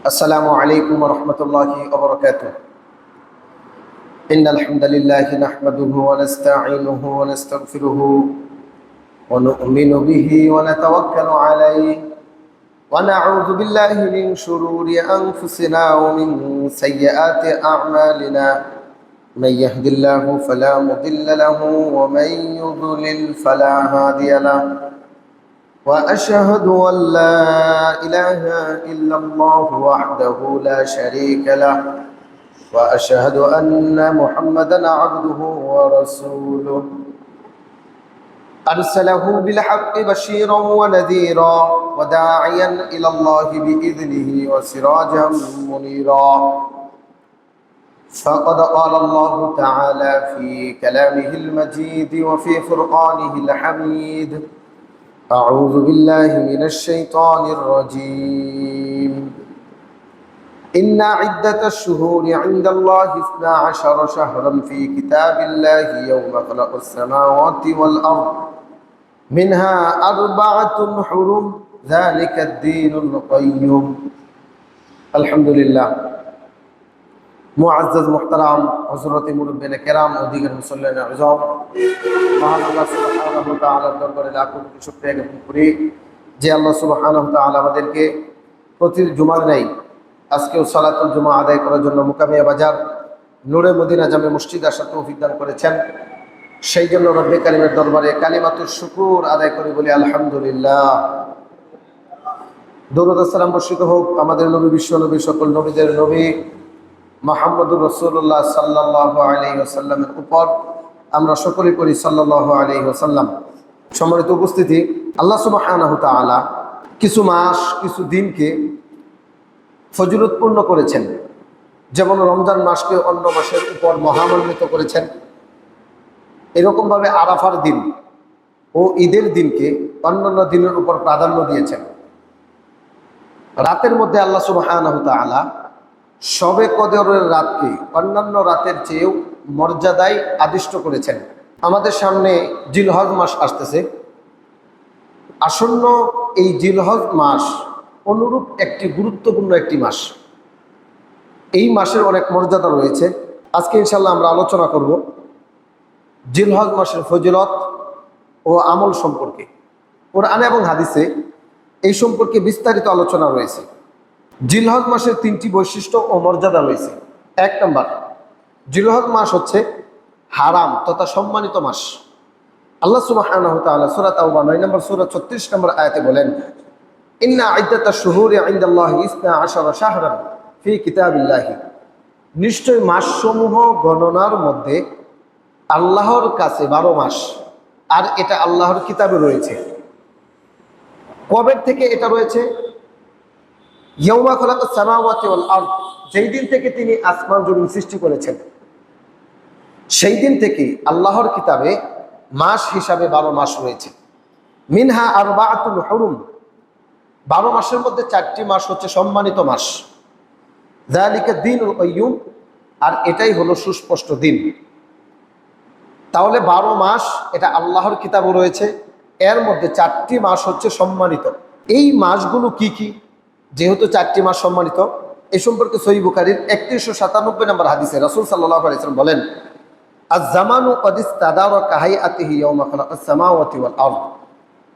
السلام عليكم ورحمة الله وبركاته. إن الحمد لله نحمده ونستعينه ونستغفره ونؤمن به ونتوكل عليه ونعوذ بالله من شرور أنفسنا ومن سيئات أعمالنا. من يهد الله فلا مضل له ومن يضلل فلا هادي له. وأشهد أن لا إله إلا الله وحده لا شريك له وأشهد أن محمدا عبده ورسوله أرسله بالحق بشيرا ونذيرا وداعيا إلى الله بإذنه وسراجا منيرا. فقد قال الله تعالى في كلامه المجيد وفي فرقانه الحميد: أعوذ بالله من الشيطان الرجيم. إن عدة الشهور عند الله 12 شهرا في كتاب الله يوم خلق السماوات والأرض منها 4 حرم ذلك الدين القيم. الحمد لله. মুআজ্জাজ মুহতারাম হযরত মুরব্বিয়ানে কেরাম ও দিগর মুসল্লিয়ানে আযম, মহান আল্লাহ সুবহানাহু ওয়া তাআলার দরবারে লাখো কোটি শুকরিয়া জ্ঞাপন করি যে আল্লাহ সুবহানাহু ওয়া তাআলা আমাদেরকে প্রতি জুমার নেই আজকেও সালাতুল জুমা আদায় করার জন্য মুকামিয়া বাজার নূরে মদিনা জামে মসজিদ আসার তৌফিক দান করেছেন। সেই জন্য রব্বে কারিমের দরবারে কালিমাতুশ শুকর আদায় করি বলি আলহামদুলিল্লাহ। দরুদ ও সালাম বর্ষিত হোক আমাদের নবী, বিশ্ব নবী, সকল নবীদের নবী মুহাম্মদুর রাসূলুল্লাহ সাল্লাল্লাহু আলাইহি ওয়াসাল্লামের উপর। আমরা সকলেই করি সাল্লাল্লাহু আলাইহি ওয়াসাল্লাম। সম্মানিত উপস্থিতি, আল্লাহ সুবহানাহু ওয়া তাআলা কিছু মাস, কিছু দিনকে ফজিলতপূর্ণ করেছেন। যেমন রমজান মাসকে অন্য মাসের উপর মহামণ্ডিত করেছেন, এরকমভাবে আরাফার দিন ও ঈদের দিনকে অন্যান্য দিনের উপর প্রাধান্য দিয়েছেন। রাতের মধ্যে আল্লাহ সুবহানাহু ওয়া তাআলা শবে কদরের রাতকে অন্যান্য রাতের চেয়েও মর্যাদায় আদিষ্ট করেছেন। আমাদের সামনে জিলহজ মাস আসতেছে। আসন্ন এই জিলহজ মাস অনুরূপ একটি গুরুত্বপূর্ণ একটি মাস। এই মাসের অনেক মর্যাদা রয়েছে। আজকে ইনশাল্লাহ আমরা আলোচনা করব জিলহজ মাসের ফজিলত ও আমল সম্পর্কে। কোরআন এবং হাদিসে এই সম্পর্কে বিস্তারিত আলোচনা রয়েছে। জিলহজ মাসের 3টি বৈশিষ্ট্য ও মর্যাদা রয়েছে। 1 নম্বর, জিলহজ মাস হচ্ছে হারাম তথা সম্মানিত মাস। আল্লাহ সুবহানাহু ওয়া তাআলা সূরা তাওবা 9 নম্বর সূরা 36 নম্বর আয়াতে বলেন: ইন্না ইদ্দাতাশ শুহুরি ইনদাল্লাহি 12 শাহরান ফি কিতাবিল্লাহি। নিশ্চয় মাসসমূহ গণনার মধ্যে আল্লাহর কাছে 12 মাস, আর এটা আল্লাহর কিতাবে রয়েছে। কবে থেকে এটা রয়েছে? ইয়াউমা খালাকাস সামাওয়াতি ওয়াল আরদ, যেই দিন থেকে তিনি আসমান জমিন সৃষ্টি করেছেন সেই দিন থেকে আল্লাহর কিতাবে মাস হিসাবে 12 মাস রয়েছে। মিনহা আরবাআতুল হুরুম, 12 মাসের মধ্যে 4টি মাস হচ্ছে সম্মানিত মাস। যালিকা দীনুল কাইয়্যুম, আর এটাই হলো সুস্পষ্ট দিন। তাহলে 12 মাস এটা আল্লাহর কিতাবে রয়েছে, এর মধ্যে 4টি মাস হচ্ছে সম্মানিত। এই মাসগুলো কি কি? যেহেতু 4টি মাস সম্মানিত, এই সম্পর্কে সহিহ বুখারীর 3197 নম্বর হাদিসে রাসূল সাল্লাল্লাহু আলাইহি ওয়াসাল্লাম বলেন: আয-জামানু ক্বাদ ইসতাদারাকা হাইআতিহি ইয়াওমা খালাকাস সামাওয়াতি ওয়াল আরদ।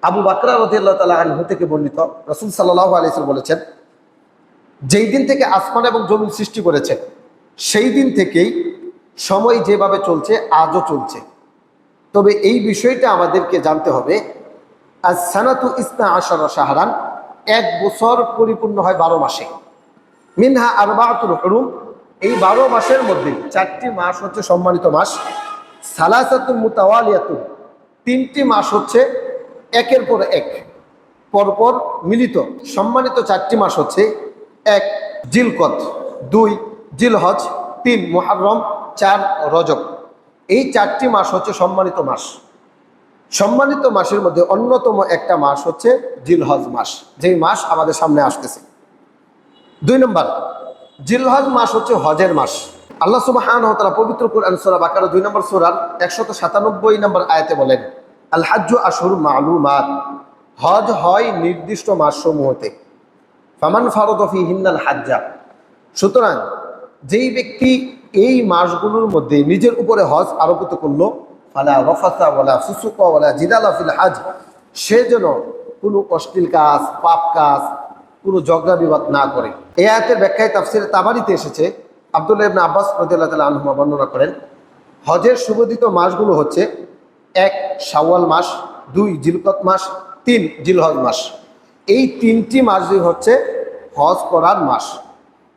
আবু বকর রাদিয়াল্লাহু তাআলা আনহু থেকে বর্ণিত, রাসূল সাল্লাল্লাহু আলাইহি ওয়াসাল্লাম বলেছেন, যেই দিন থেকে আসমান এবং জমিন সৃষ্টি করেছেন সেই দিন থেকেই সময় যেভাবে চলছে আজও চলছে। তবে এই বিষয়টা আমাদেরকে জানতে হবে, আস-সানাতু 12 শাহরান, 1 বছর পরিপূর্ণ হয় 12 মাসে। মিনহা আরবাআতুল হুরুম, এই 12 মাসের মধ্যে 4টি মাস হচ্ছে সম্মানিত মাস। সালাসাতুল মুতাওয়ালিয়াতুন, 3টি মাস হচ্ছে একের পর এক পরপর মিলিত। সম্মানিত 4টি মাস হচ্ছে 1 জিলকদ, 2 জিলহজ, 3 মুহররম, 4 রজব। এই 4টি মাস হচ্ছে সম্মানিত মাস। সম্মানিত মাসের মধ্যে অন্যতম একটা মাস হচ্ছে জিলহজ মাস, যেই মাস আমাদের সামনে আসতেছে। 2 নম্বর, জিলহজ মাস হচ্ছে হজের মাস। আল্লাহ সুবহানাহু ওয়া তাআলা পবিত্র কুরআন সূরা বাকারা 2 নম্বর সূরার 197 নম্বর আয়াতে বলেন: আল হাজ্জু আশহুরুম মা'লুমাত, হজ হয় নির্দিষ্ট মাসসমূহতে। ফামান ফারাদা ফীহিন্নাল হাজ্জা, সুতরাং যেই ব্যক্তি এই মাসগুলোর মধ্যে নিজের উপরে হজ আরোপিত করলো, ফালা রাফাসা ওয়ালা ফুসুকা ওয়ালা জিদালা ফিল হজ, সে যেন কোনো অশ্লীল কাজ, পাপ কাজ, কোনো ঝগড়া বিবাদ না করে। এই আয়াতের ব্যাখ্যায় তাফসিরে তাবারিতে এসেছে, আব্দুল্লাহ ইবনে আব্বাস রাদিয়াল্লাহু তাআলা আনহুমা বর্ণনা করেন, হজের সুবোধিত মাসগুলো হচ্ছে 1 শাওয়াল মাস, 2 জিলকত মাস, 3 জিলহজ মাস। এই 3টি মাসই হচ্ছে হজ করার মাস।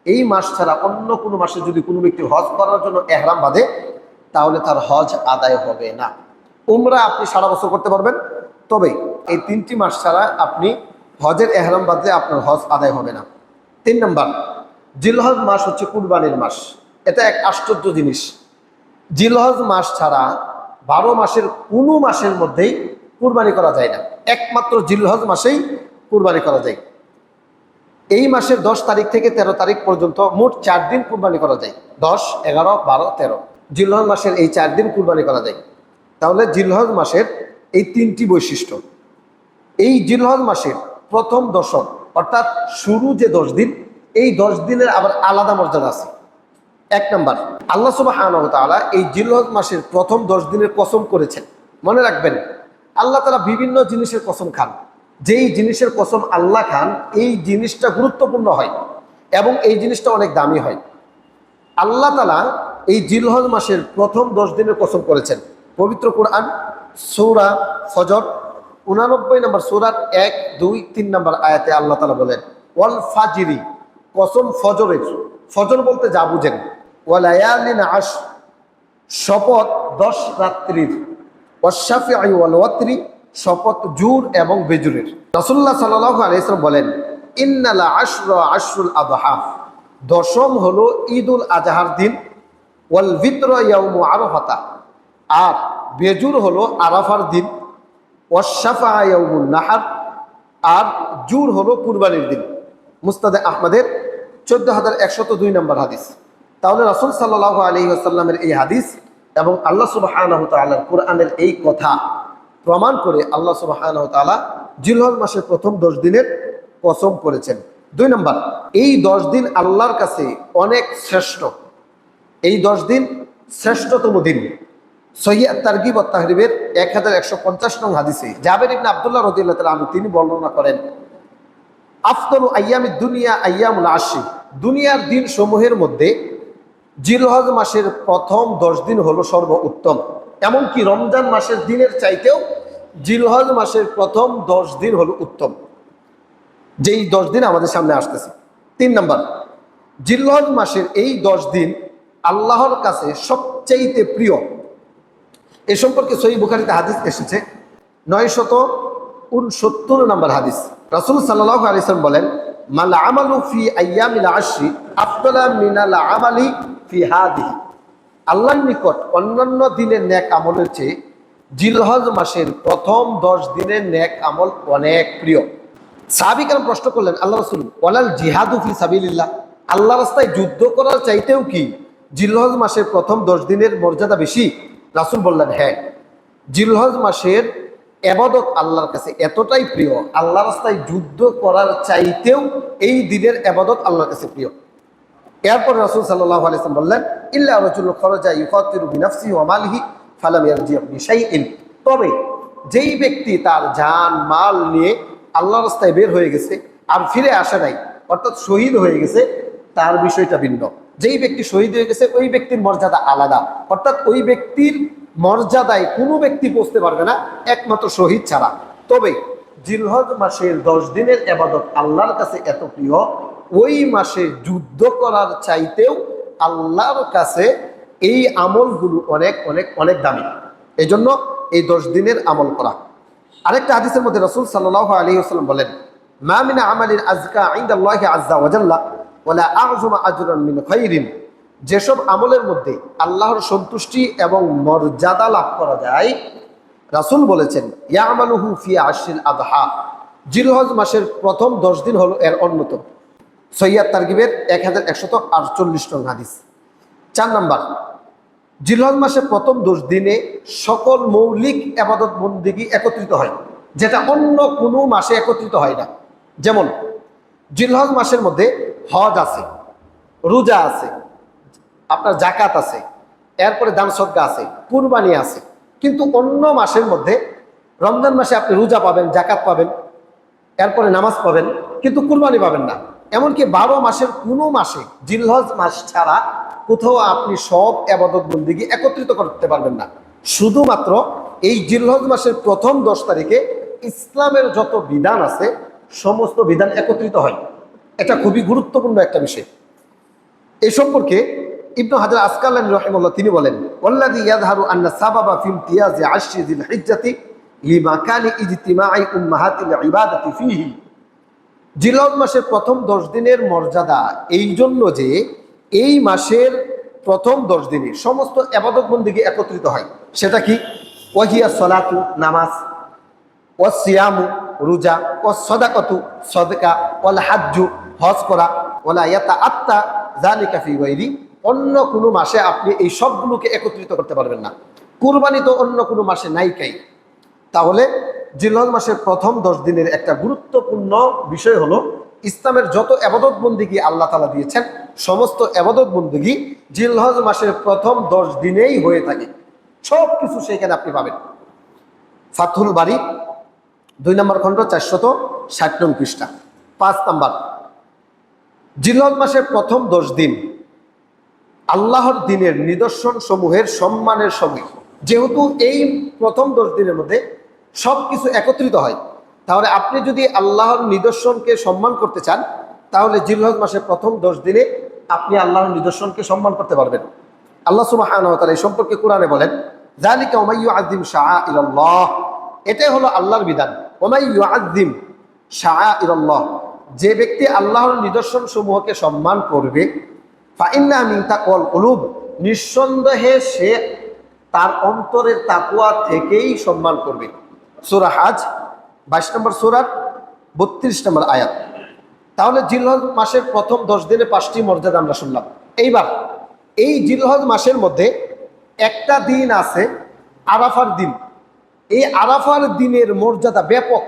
এই মাস ছাড়া অন্য কোনো মাসে যদি কোনো ব্যক্তি হজ করার জন্য এহরাম বাঁধে, তাহলে তার হজ আদায় হবে না। উমরা আপনি সারা বছর করতে পারবেন, তবে এই 3টি মাস ছাড়া আপনি হজের এহরাম বাঁধলে আপনার হজ আদায় হবে না। 3 নম্বর, জিলহজ মাস হচ্ছে কুরবানির মাস। এটা এক আশ্চর্য জিনিস, জিলহজ মাস ছাড়া 12 মাসের কোনো মাসের মধ্যেই কুরবানি করা যায় না, একমাত্র জিলহজ মাসেই কুরবানি করা যায়। এই মাসের 10 তারিখ থেকে 13 তারিখ পর্যন্ত মোট 4 দিন কুরবানি করা যায়। 10, 11, 12, 13 জিলহজ মাসের এই 4 দিন কুরবানি করা যায়। তাহলে জিলহজ মাসের এই 3টি বৈশিষ্ট্য। এই জিলহজ মাসের প্রথম দশক অর্থাৎ শুরু যে 10 দিন, এই 10 দিনের আবার আলাদা মর্যাদা আছে। 1 নম্বর, আল্লাহ সুবহানাহু ওয়া তাআলা এই জিলহজ মাসের প্রথম 10 দিনের কসম করেছেন। মনে রাখবেন, আল্লাহ তাআলা বিভিন্ন জিনিসের কসম খান। যেই জিনিসের কসম আল্লাহ খান, এই জিনিসটা গুরুত্বপূর্ণ হয় এবং এই জিনিসটা অনেক দামি হয়। আল্লাহ তাআলা এই জিলহজ মাসের প্রথম 10 দিনের কসম করেছেন। পবিত্র কোরআন সূরা ফজর 89 নম্বর সূরার 1, 2, 3 নম্বর আয়াতে আল্লাহ তাআলা বলেন, ওয়াল ফাজরি, কসম ফজরের। ফজর বলতে যা বুঝেন। ওয়ালায়ালিন আশর, শপথ 10 রাত্রির। ওয়াশাফিঈ ওয়াল ওয়াতরি, শপথ জুর এবং বেজুরের। রাসূলুল্লাহ সাল্লাল্লাহু আলাইহি ওয়াসাল্লাম বলেন, ইন্নাল আশরা আশরুল আযহা, দশম হলো ঈদুল আজহার দিন। ওয়াল ভিত্র ইয়াউমু আরাফাতা, আর বেজুর হলো আরাফার দিন। ওয়াশাফা ইয়াউমুন নাহার, আর জুর হলো কুরবানির দিন। মুসনাদে আহমদের 14102 নম্বর হাদিস। তাহলে রাসূল সাল্লাল্লাহু আলাইহি ওয়াসাল্লামের এই হাদিস এবং আল্লাহ সুবহানাহু ওয়া তাআলার কোরআনের এই কথা প্রমাণ করে আল্লাহ সুবহানাহু ওয়া তাআলা জিলহজ মাসের প্রথম 10 দিনের কসম করেছেন। 2 নম্বর, এই 10 দিন আল্লাহর কাছে অনেক শ্রেষ্ঠ। এই 10 দিন শ্রেষ্ঠতম দিন। সহিহ তারগিব ওয়াত তাহরিবের 1150 নং হাদিসে জাবের ইবনে আব্দুল্লাহ রাদিয়াল্লাহু তাআলা আনহু তিনি বর্ণনা করেন, আফদালু আইয়ামিদ দুনিয়া আইয়ামুল আশর, দুনিয়ার দিন সমূহের মধ্যে জিলহজ মাসের প্রথম 10 দিন হলো সর্বোত্তম। এমনকি রমজান মাসের দিনের চাইতেও জিলহজ মাসের প্রথম 10 দিন হলো উত্তম, যেই 10 দিন আমাদের সামনে আসতেছে। 3 নম্বর, জিলহজ মাসের এই 10 দিন আল্লাহর কাছে সবচাইতে প্রিয়। এ সম্পর্কে সহিহ বুখারীতে হাদিস এসেছে, 969 নম্বর হাদিস। রাসূল সাল্লাল্লাহু আলাইহি ওয়াসাল্লাম বলেন, মাল আমালু ফি আইয়ামিল আশরি আফদালা মিনাল আমালি ফি হাদিহি, আল্লাহর নিকট অন্যান্য দিনের নেক আমলের চেয়ে জিলহজ মাসের প্রথম 10 দিনের নেক আমল অনেক প্রিয়। সাহাবী কেরাম প্রশ্ন করলেন, আল্লাহ রাসূল, ওয়ালাল জিহাদু ফি সাবিলিল্লাহ, আল্লাহর রাস্তায় যুদ্ধ করার চাইতেও কি জিলহজ মাসের প্রথম 10 দিনের মর্যাদা বেশি? রাসূল বললেন, হ্যাঁ, জিলহজ মাসের ইবাদত আল্লাহর কাছে এতটাই প্রিয়, আল্লাহর রাস্তায় যুদ্ধ করার চাইতেও এই দিনের ইবাদত আল্লাহর কাছে প্রিয়। এরপর রাসূল সাল্লাল্লাহু আলাইহি ওয়াসাল্লাম বললেন, ইল্লা রাজুলুন খারাজা ইউকাতিরু বিনাফসিহি ওয়া মালিহি ফালাম ইয়ারজি বিশাইইন, তবে যেই ব্যক্তি তার জান মাল নিয়ে আল্লাহর রাস্তায় বের হয়ে গেছে আর ফিরে আসে নাই, অর্থাৎ শহীদ হয়ে গেছে, তার বিষয়টা ভিন্ন। যেই ব্যক্তি শহীদ হয়ে গেছে ওই ব্যক্তির মর্যাদা আলাদা, অর্থাৎ ওই ব্যক্তির মর্যাদায় কোনো ব্যক্তি পৌঁছতে পারবে না একমাত্র শহীদ ছাড়া। তবে জিলহজ মাসের 10 দিনের ইবাদত আল্লাহর কাছে এত প্রিয়, ওই মাসে যুদ্ধ করার চাইতেও আল্লাহর কাছে এই আমলগুলো অনেক অনেক অনেক দামি। এই জন্য এই 10 দিনের আমল করা। আরেকটা হাদিসের মধ্যে রাসূল সাল্লাল্লাহু আলাইহি ওয়াসাল্লাম বলেন, মা মিন আমালিন আযকা ইনদাল্লাহি আযজা ওয়া জাল্লা ওয়ালা আ'যুমা আজরান মিন খায়রিন, যেসব আমলের মধ্যে আল্লাহর সন্তুষ্টি এবং মর্যাদা লাভ করা যায়, রাসূল বলেছেন, ইয়ামালুহু ফি আশরিল আযহা, জিলহজ মাসের প্রথম 10 দিন হলো এর অন্যতম। সহিহ তারগিবের 1148 নং হাদিস। 4 নম্বর, জিলহজ মাসের প্রথম 10 দিনে সকল মৌলিক ইবাদত বন্দেগী একত্রিত হয়, যেটা অন্য কোনো মাসে একত্রিত হয় না। যেমন জিলহজ মাসের মধ্যে হজ আছে, রোজা আছে, আপনার জাকাত আছে, এরপরে দান সদকা আছে, কুরবানি আছে। কিন্তু অন্য মাসের মধ্যে রমজান মাসে আপনি রোজা পাবেন, জাকাত পাবেন, এরপরে নামাজ পাবেন, কিন্তু কুরবানি পাবেন না। এমনকি 12 মাসের কোনো মাসে জিলহজ মাস ছাড়া কোথাও আপনি সব ইবাদত বন্দেগী একত্রিত করতে পারবেন না। শুধুমাত্র এই জিলহজ মাসের প্রথম 10 তারিখে ইসলামের যত বিধান আছে সমস্ত বিধান একত্রিত হয়। এটা খুবই গুরুত্বপূর্ণ একটা বিষয়। এই সম্পর্কে ইবনু হাজার আসকালানী রাহিমাহুল্লাহ তিনি বলেন, ওয়াল্লাযী ইয়াযহারু আন্না সাবাবা ফি ইমতিয়াজি আশরি যিল হিজ্জাতি লিমাকানি ইজতিমাই উম্মাহাতিল ইবাদাতি ফীহি। জিলহজ মাসের প্রথম 10 দিনের মর্যাদা এই জন্য যে এই মাসের প্রথম 10 দিনে সমস্ত ইবাদত বন্দেগী একত্রিত হয়। সেটা কি? ওয়াহিয়া সলাতু, নামাজ, ওয়াস সিয়ামু, রোজা, ওয়াস সাদাকাতু, সাদকা, ওয়াল হাজ্জু, হজ করা, ওয়ালা ইয়াতাআত্তা যালিকা ফি গায়রি। অন্য কোনো মাসে আপনি এই সবগুলোকে একত্রিত করতে পারবেন না। কুরবানি তো অন্য কোনো মাসে নাইকাই। তাহলে জিলহজ মাসের প্রথম 10 দিনের একটা গুরুত্বপূর্ণ বিষয় হলো ইসলামের যত ইবাদত বন্দেগী আল্লাহ তাআলা দিয়েছেন সমস্ত ইবাদত বন্দেগী জিলহজ মাসের প্রথম 10 দিনেই হয়ে থাকে। সব কিছু সেখানে আপনি পাবেন। ফাতহুল বারী 2 নম্বর খণ্ড 460 নং পৃষ্ঠা। 5 নম্বর, জিলহজ মাসের প্রথম 10 দিন আল্লাহর দিনের নিদর্শন সমূহের সম্মানের সঙ্গে, যেহেতু এই প্রথম 10 দিনের মধ্যে সব কিছু একত্রিত হয়, তাহলে আপনি যদি আল্লাহর নিদর্শনকে সম্মান করতে চান তাহলে জিলহজ মাসের প্রথম 10 দিনে আপনি আল্লাহর নিদর্শনকে সম্মান করতে পারবেন। আল্লাহ সুবহানাহু ওয়া তাআলা এই সম্পর্কে কোরআনে বলেন, যালিকা ওয়া মান ইউআযযিম শাআইরাল্লাহ, এটাই হলো আল্লাহর বিধান। ওয়া মান ইউআযযিম শাআইরাল্লাহ, যে ব্যক্তি আল্লাহর নিদর্শন সমূহকে সম্মান করবে, ফাইন্না মিন তাকওয়াল কুলুব, নিঃসন্দেহে সে তার অন্তরের তাকওয়া থেকেই সম্মান করবে। সূরা হাজ 22 নম্বর সূরার 32 নম্বর আয়াত। তাহলে জিলহজ মাসের প্রথম 10 দিনে 5টি মর্যাদা আমরা শুনলাম। এইবার এই জিলহজ মাসের মধ্যে একটা দিন আছে আরাফার দিন। এই আরাফার দিনের মর্যাদা ব্যাপক।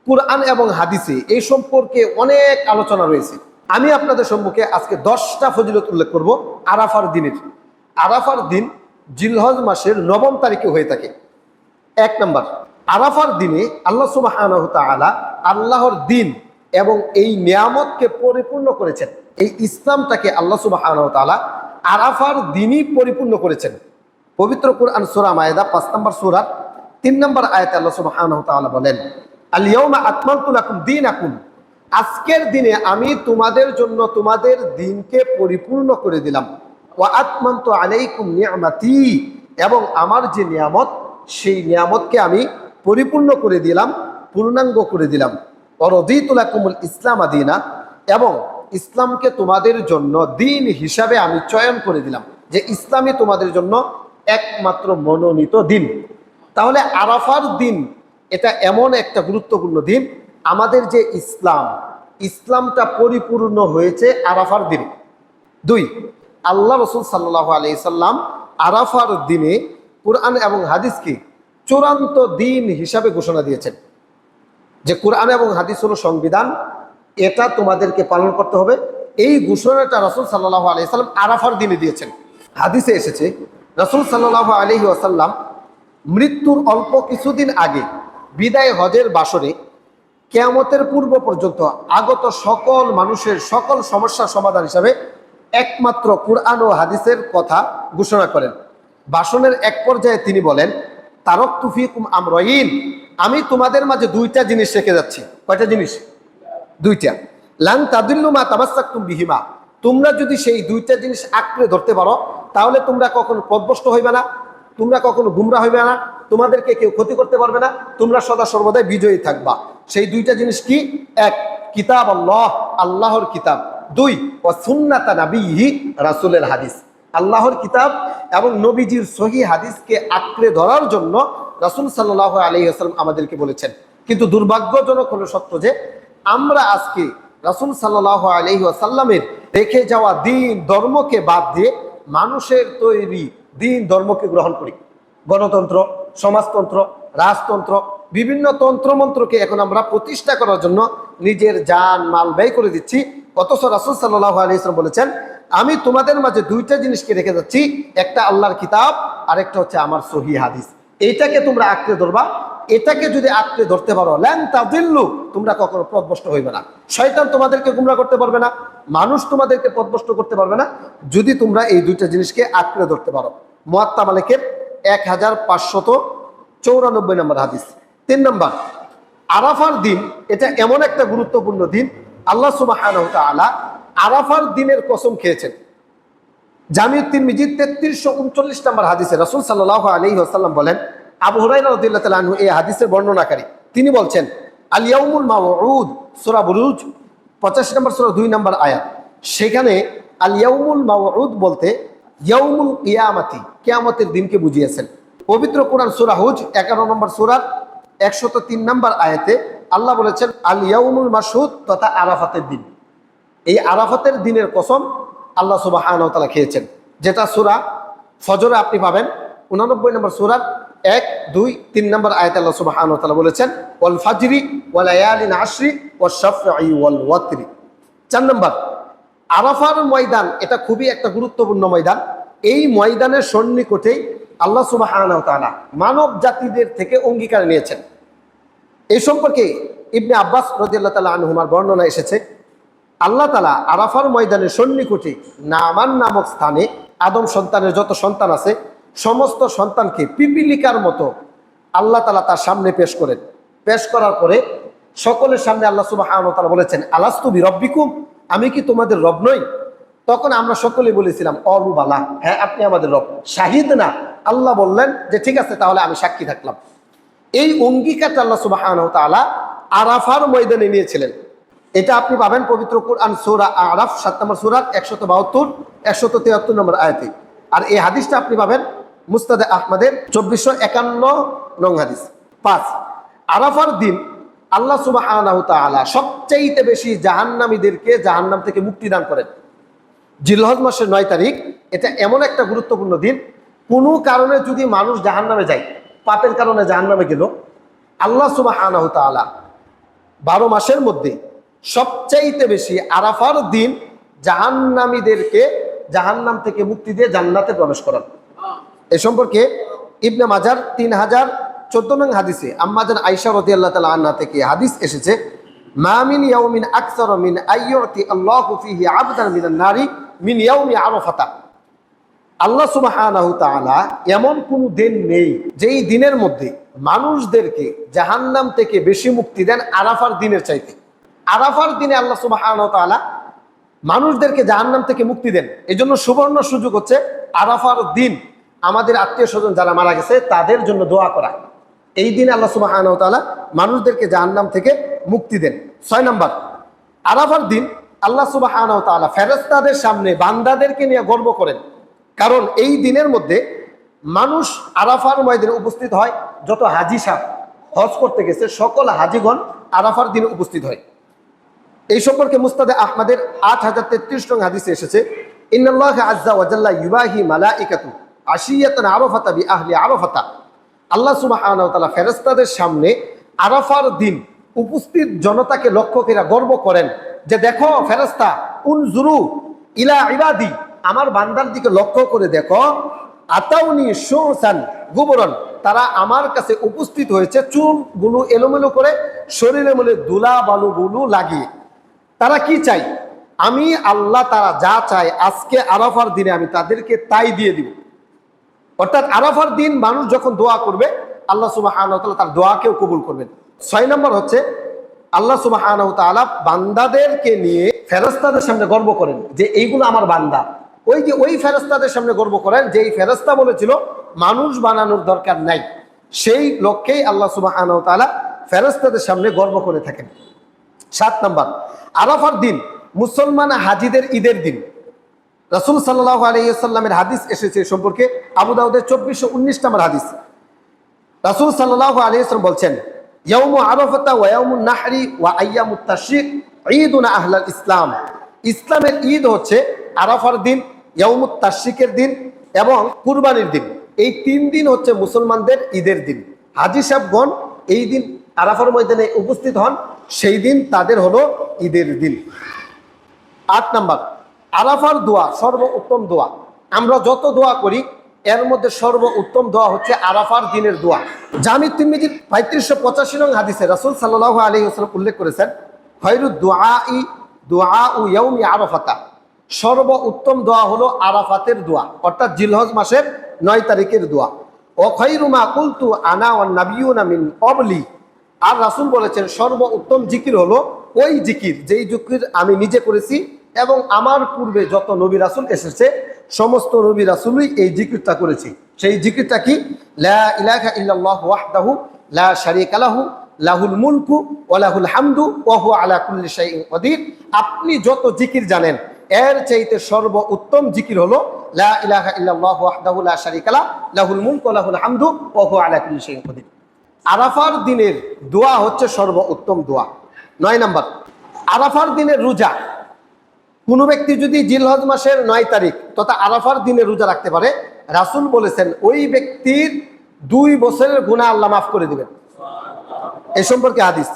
কুরআন এবং হাদিসে এই সম্পর্কে অনেক আলোচনা রয়েছে। আমি আপনাদের সম্মুখে আজকে 10টা ফজিলত উল্লেখ করব আরাফার দিনের। আরাফার দিন জিলহজ মাসের 9 তারিখে হয়ে থাকে। 1 নম্বর, আরাফার দিনে আল্লাহ সুবহানাহু ওয়া তাআলা আল্লাহর দিন এবং এই নিয়ামতকে পরিপূর্ণ করেছেন। এই ইসলামটাকে আল্লাহ সুবহানাহু ওয়া তাআলা আরাফার দিনই পরিপূর্ণ করেছেন। পবিত্র কুরআন সূরা মায়েদা 5 নম্বর সূরার 3 নম্বর আয়াতে আল্লাহ সুবহানাহু ওয়া তাআলা বলেন, আল ইয়াউমা আকমালতু লাকুম দীনাকুম, আজকের দিনে আমি তোমাদের জন্য তোমাদের দিনকে পরিপূর্ণ করে দিলাম। ওয়া আতমামতু আলাইকুম নি'মাতি, এবং আমার যে নিয়ামত সেই নিয়ামতকে আমি পরিপূর্ণ করে দিলাম, পূর্ণাঙ্গ করে দিলাম। ওয়া রাদিতু লাকুমুল ইসলাম দীনা, এবং ইসলামকে তোমাদের জন্য দিন হিসাবে আমি চয়ন করে দিলাম, যে ইসলামই তোমাদের জন্য একমাত্র মনোনীত দিন। তাহলে আরাফার দিন এটা এমন একটা গুরুত্বপূর্ণ দিন, আমাদের যে ইসলামটা পরিপূর্ণ হয়েছে আরাফার দিনে। 2, আল্লাহ রাসূল সাল্লাল্লাহু আলাইহি সাল্লাম আরাফার দিনে কুরআন এবং হাদিসকে চূড়ান্ত দিন হিসাবে ঘোষণা দিয়েছেন, যে কুরআন এবং হাদিস হলো সংবিধান, এটা তোমাদেরকে পালন করতে হবে। এই ঘোষণাটা রাসূল সাল্লাল্লাহু আলাইহি সাল্লাম আরাফার দিনে দিয়েছেন। হাদিসে এসেছে রাসূল সাল্লাল্লাহু আলাইহি ওয়াসাল্লাম মৃত্যুর অল্প কিছুদিন আগে বিদায় হজের বাসরে কিয়ামতের পূর্ব পর্যন্ত আগত সকল মানুষের সকল সমস্যার সমাধান হিসাবে একমাত্র কুরআন ও হাদিসের কথা ঘোষণা করেন। ভাষণের এক পর্যায়ে তিনি বলেন, তারাকতু ফীকুম আমরাইন, আমি তোমাদের মাঝে 2টা জিনিস রেখে যাচ্ছি। কয়টা জিনিস? 2টা। লান তাদিল্লু মা তামাসসাকতুম বিহিমা, তোমরা যদি সেই 2টা জিনিস আঁকড়ে ধরতে পারো তাহলে তোমরা কখনো পথভ্রষ্ট হইবে না, তোমরা কখনো গুমরা হইবে না, তোমাদেরকে কেউ ক্ষতি করতে পারবে না, তোমরা সদা সর্বদাই বিজয়ী থাকবা। সেই 2টা জিনিস কি? 1, কিতাব আল্লাহ, আল্লাহর কিতাব। 2, ওয়া সুন্নাতা নাবিয়্যি, রাসূলের হাদিস। আল্লাহর কিতাব এবং নবীজির সহিহ হাদিসকে আঁকড়ে ধরার জন্য রাসূল সাল্লাল্লাহু আলাইহি ওয়াসাল্লাম আমাদেরকে বলেছেন। কিন্তু দুর্ভাগ্যজনক হলো সত্য যে আমরা আজকে রাসূল সাল্লাল্লাহু আলাইহি ওয়াসাল্লামের রেখে যাওয়া দিন ধর্মকে বাদ দিয়ে মানুষের তৈরি দিন ধর্মকে গ্রহণ করি। গণতন্ত্র, সমাজতন্ত্র, রাজতন্ত্র, বিভিন্ন তন্ত্রমন্ত্রকে এখন আমরা প্রতিষ্ঠা করার জন্য নিজের জান মাল ব্যয় করে দিচ্ছি। অথচ রাসূল সাল্লাল্লাহু আলাইহি ওয়াসাল্লাম বলেছেন, আমি তোমাদের মাঝে দুইটা জিনিসকে রেখে যাচ্ছি, একটা আল্লাহর কিতাব আর একটা হচ্ছে আমার সহিহ হাদিস। এইটাকে তোমরা আঁকড়ে ধরবা। এটাকে যদি আঁকড়ে ধরতে পারো, লান তাদিল্লু, তোমরা কখনো পথভ্রষ্ট হইবে না। শয়তান তোমাদেরকে গুমরাহ করতে পারবে না, মানুষ তোমাদেরকে পথভ্রষ্ট করতে পারবে না, যদি তোমরা এই দুইটা জিনিসকে আঁকড়ে ধরতে পারো। মুয়াত্তা মালিকের 1594 নম্বর হাদিস। 3 নম্বর, আরাফার দিন এটা এমন একটা গুরুত্বপূর্ণ দিন, আল্লাহ সুবহানাহু ওয়া তাআলা আরাফার দিনের কসম খেয়েছেন। জামিউত তিরমিজি 3339 নম্বর হাদিসে রাসূল সাল্লাল্লাহু আলাইহি ওয়াসাল্লাম বলেন, আবু হুরায়রা রাদিয়াল্লাহু তাআলা আনহু এই হাদিসের বর্ণনাকারী, তিনি বলছেন, আল ইয়াউমুল মাউউদ, সূরা বুরুজ 85 নম্বর সূরা 2 নম্বর আয়াত। সেখানে আল ইয়াউমুল মাউউদ বলতে ইয়াউমুল কিয়ামতি, কিয়ামতের দিনকে বুঝিয়েছেন। পবিত্র কোরআন সূরা হুজ 11 নম্বর সূরার 103 নম্বর আয়াতে আল্লাহ বলেছেন, আল ইয়াউমুল মাশহুদ, তথা আরাফাতের দিন। এই আরাফাতের দিনের কসম আল্লাহ সুবহানাহু ওয়া তাআলা খেয়েছেন, যেটা সূরা ফজরে আপনি পাবেন 89 নম্বর সূরার 1, 2, 3 নম্বর আয়াতে আল্লাহ সুবহানাহু ওয়া তাআলা বলেছেন, ওয়াল ফাজরি ওয়া লায়ালিন আশরি ওয়াশ শাফঈ ওয়াল ওয়াতরি। 4 নম্বর, আরাফার ময়দান এটা খুবই একটা গুরুত্বপূর্ণ ময়দান। এই ময়দানের সন্নিকটেই আল্লাহ সুবহানাহু ওয়া তাআলা মানব জাতিদের থেকে অঙ্গীকার নিয়েছেন। এই সম্পর্কে ইবনে আব্বাস রাদিয়াল্লাহু তাআলা আনহুমার বর্ণনা এসেছে, আল্লাহ তাআলা আরাফার ময়দানের সন্নিকটে নামান নামক স্থানে আদম সন্তানের যত সন্তান আছে সমস্ত সন্তানকে পিপিলিকার মতো আল্লাহ তাআলা তার সামনে পেশ করেন। পেশ করার পরে সকলের সামনে আল্লাহ সুবহানাহু ওয়া তাআলা বলেছেন, আলাস্তু বিরব্বিকুম, আমি কি তোমাদের রব নই? তখন আমরা সকলে বলেছিলাম, অলু বালা, হ্যাঁ আপনি আমাদের রব। শাহিদ না, আল্লাহ বললেন যে ঠিক আছে তাহলে আমি সাক্ষী থাকলাম। এই অঙ্গীকারটা আল্লাহ সুবহানাহু ওয়া তাআলা আরাফার ময়দানে নিয়েছিলেন। এটা আপনি পাবেন পবিত্র কোরআন সূরা আরাফ 7 নম্বর সূরার 172, 173 নম্বর আয়াতে। আর এই হাদিসটা আপনি পাবেন মুসনাদ আহমদের 2451 নং হাদিস। 5, আরাফার দিন আল্লাহ সুবহানাহু ওয়া তাআলা সবচাইতে বেশি জাহান্নামীদেরকে জাহান্নাম থেকে মুক্তি দান করেন। জিলহজ মাসের 9 তারিখ, এটা এমন একটা গুরুত্বপূর্ণ দিন, কোনো কারণে যদি মানুষ জাহান্নামে যায়, পাপের কারণে জাহান্নামে গেল, আল্লাহ সুবহানাহু ওয়া তাআলা 12 মাসের মধ্যে সবচাইতে বেশি আরাফার দিন জাহান্নামীদেরকে জাহান্নাম থেকে মুক্তি দিয়ে জান্নাতে প্রবেশ করান। এ সম্পর্কে ইবনে মাজার 3014 নং হাদিসে আম্মা জান আয়েশা রাদিয়াল্লাহু তাআলা আনহা থেকে হাদিস এসেছে, মা মিন ইয়াউমিন আকসার মিন আইয়ুতি আল্লাহু ফিহি আবদান মিনান নারি মিন ইয়াউমি আরাফাতা। আল্লাহ সুবহানাহু ওয়া তাআলা এমন কোন দিন নেই যেই দিনের মধ্যে মানুষদেরকে জাহান্নাম থেকে বেশি মুক্তি দেন আরাফার দিনের চাইতে। আরাফার দিনে আল্লাহ সুবহানাহু ওয়া তাআলা মানুষদেরকে জাহান্নাম থেকে মুক্তি দেন। এই জন্য সুবর্ণ সুযোগ হচ্ছে আরাফার দিন আমাদের আত্মীয় স্বজন যারা মারা গেছে তাদের জন্য দোয়া করা। এই দিনে আল্লাহ সুবহানাহু ওয়া তাআলা মানুষদেরকে জাহান্নাম থেকে মুক্তি দেন। 6 নম্বর, আরাফার দিন আল্লাহ সুবহানাহু ওয়া তাআলা ফেরেশতাদের সামনে বান্দাদেরকে নিয়ে গর্ব করেন। কারণ এই দিনের মধ্যে মানুষ আরাফার ময়দানে উপস্থিত হয়, যত হাজি সাহেব হজ করতে গেছে সকল হাজিগণ আরাফার দিনে উপস্থিত হয়। এই সম্পর্কে মুসনাদে আহমদের 8033 নং হাদিসে এসেছে, ইন্নাল্লাহা আযজা ওয়া জাল্লা ইউবাহি মালাইকাতু আশিয়াতান আরাফাতা বি আহলি আরাফাতা। আল্লাহ সুবহানাহু ওয়া তাআলা ফেরেশতাদের সামনে আরাফার দিন উপস্থিত জনতাকে লক্ষ্য করে গর্ব করেন যে দেখো ফেরেশতা, উনজুরু ইলা ইবাদি, আমার বান্দার দিকে লক্ষ্য করে দেখো, আতাউনি শুসান গুবরান, তারা আমার কাছে উপস্থিত হয়েছে চুলগুলো এলোমেলো করে, শরীরে মধ্যে ধুলা বালুগুলো লাগিয়ে। তারা কি চাই? আমি আল্লাহ তারা যা চায় আজকে আরাফার দিনে আমি তাদেরকে তাই দিয়ে দিব। অর্থাৎ আরাফার দিন মানুষ যখন দোয়া করবে আল্লাহ সুবহানাহু ওয়া তাআলা তার দোয়াকেও কবুল করবেন। 6 নম্বর হচ্ছে আল্লাহ সুবহানাহু ওয়া তাআলা বান্দাদেরকে নিয়ে ফেরেশতাদের সামনে গর্ব করেন যে এইগুলো আমার বান্দা। ওই ফেরেশতাদের সামনে গর্ব করেন যে এই ফেরেশতা বলেছিল মানুষ বানানোর দরকার নাই। সেই লক্ষ্যেই আল্লাহ সুবহানাহু ওয়া তাআলা ফেরেশতাদের সামনে গর্ব করে থাকেন। 7 নম্বর, আরাফার দিন মুসলমান হাজিদের ঈদের দিন। রাসূল সাল্লাল্লাহু আলাইহি ওয়াসাল্লামের হাদিস এসেছে সম্পর্কে, আবু দাউদের 2419 নম্বর হাদিস। রাসূল সাল্লাল্লাহু আলাইহি ওয়াসাল্লাম বলছেন, ইয়াউমু আরাফাতা ওয়া ইয়াউমুন নাহরি ওয়া আইয়ামুত তাশরিক ঈদুনা আহলাল ইসলাম। ইসলামের ঈদ হচ্ছে আরাফার দিন, ইয়াউমুত তাশরিকের দিন এবং কুরবানির দিন। এই 3 দিন হচ্ছে মুসলমানদের ঈদের দিন। হাজী সাহেবগণ এই দিন আরাফার ময়দানে উপস্থিত হন, সেই দিন তাদের হলো ঈদের দিন। 8 নাম্বার, আরাফার দোয়া সর্বোত্তম দোয়া। আমরা যত দোয়া করি এর মধ্যে সর্বোত্তম দোয়া হচ্ছে আরাফার দিনের দোয়া। জামি তিরমিজির 3585 নং হাদিসে রাসূল সাল্লাল্লাহু আলাইহি ওয়াসাল্লাম উল্লেখ করেছেন, খায়রুদ দুআউ ইয়াউমি আরাফাতা, সর্বোত্তম দোয়া হলো আরাফাতের দোয়া, অর্থাৎ জিলহজ মাসের 9 তারিখের দোয়া। ও খায়রু মা কুলতু আনা ওয়ান নাবিয়ুনা মিন ক্বাবলি, আর রাসূল বলেছেন সর্বোত্তম জিকির হলো ওই জিকির যেই জিকির আমি নিজে করেছি এবং আমার পূর্বে যত নবী রাসূল এসেছে সমস্ত নবী রাসূলই এই জিকিরটা করেছি। সেই জিকিরটা কি? লা ইলাহা ইল্লাল্লাহু ওয়াহদাহু লা শারীকা লাহু লাহুল মুলকু ওয়া লাহুল হামদু ওয়া হুয়া আলা কুল্লি শাইইন কাদির। আপনি যত জিকির জানেন এর চাইতে সর্বোত্তম জিকির হলো লা ইলাহা ইল্লাল্লাহু ওয়াহদাহু লা শারীকা লাহু লাহুল মুলকু ওয়া লাহুল হামদু ওয়া হুয়া আলা কুল্লি শাইইন কাদির। আরাফার দিনের দোয়া হচ্ছে সর্বোত্তম দোয়া। 9 নাম্বার, আরাফার দিনের রোজা। কোনো ব্যক্তি যদি জিলহজ মাসের 9 তারিখ তথা আরাফার দিনে রোজা রাখতে পারে, রাসূল বলেছেন ওই ব্যক্তির 2 বছরের গুনাহ আল্লাহ মাফ করে দিবেন। এই সম্পর্কে হাদিস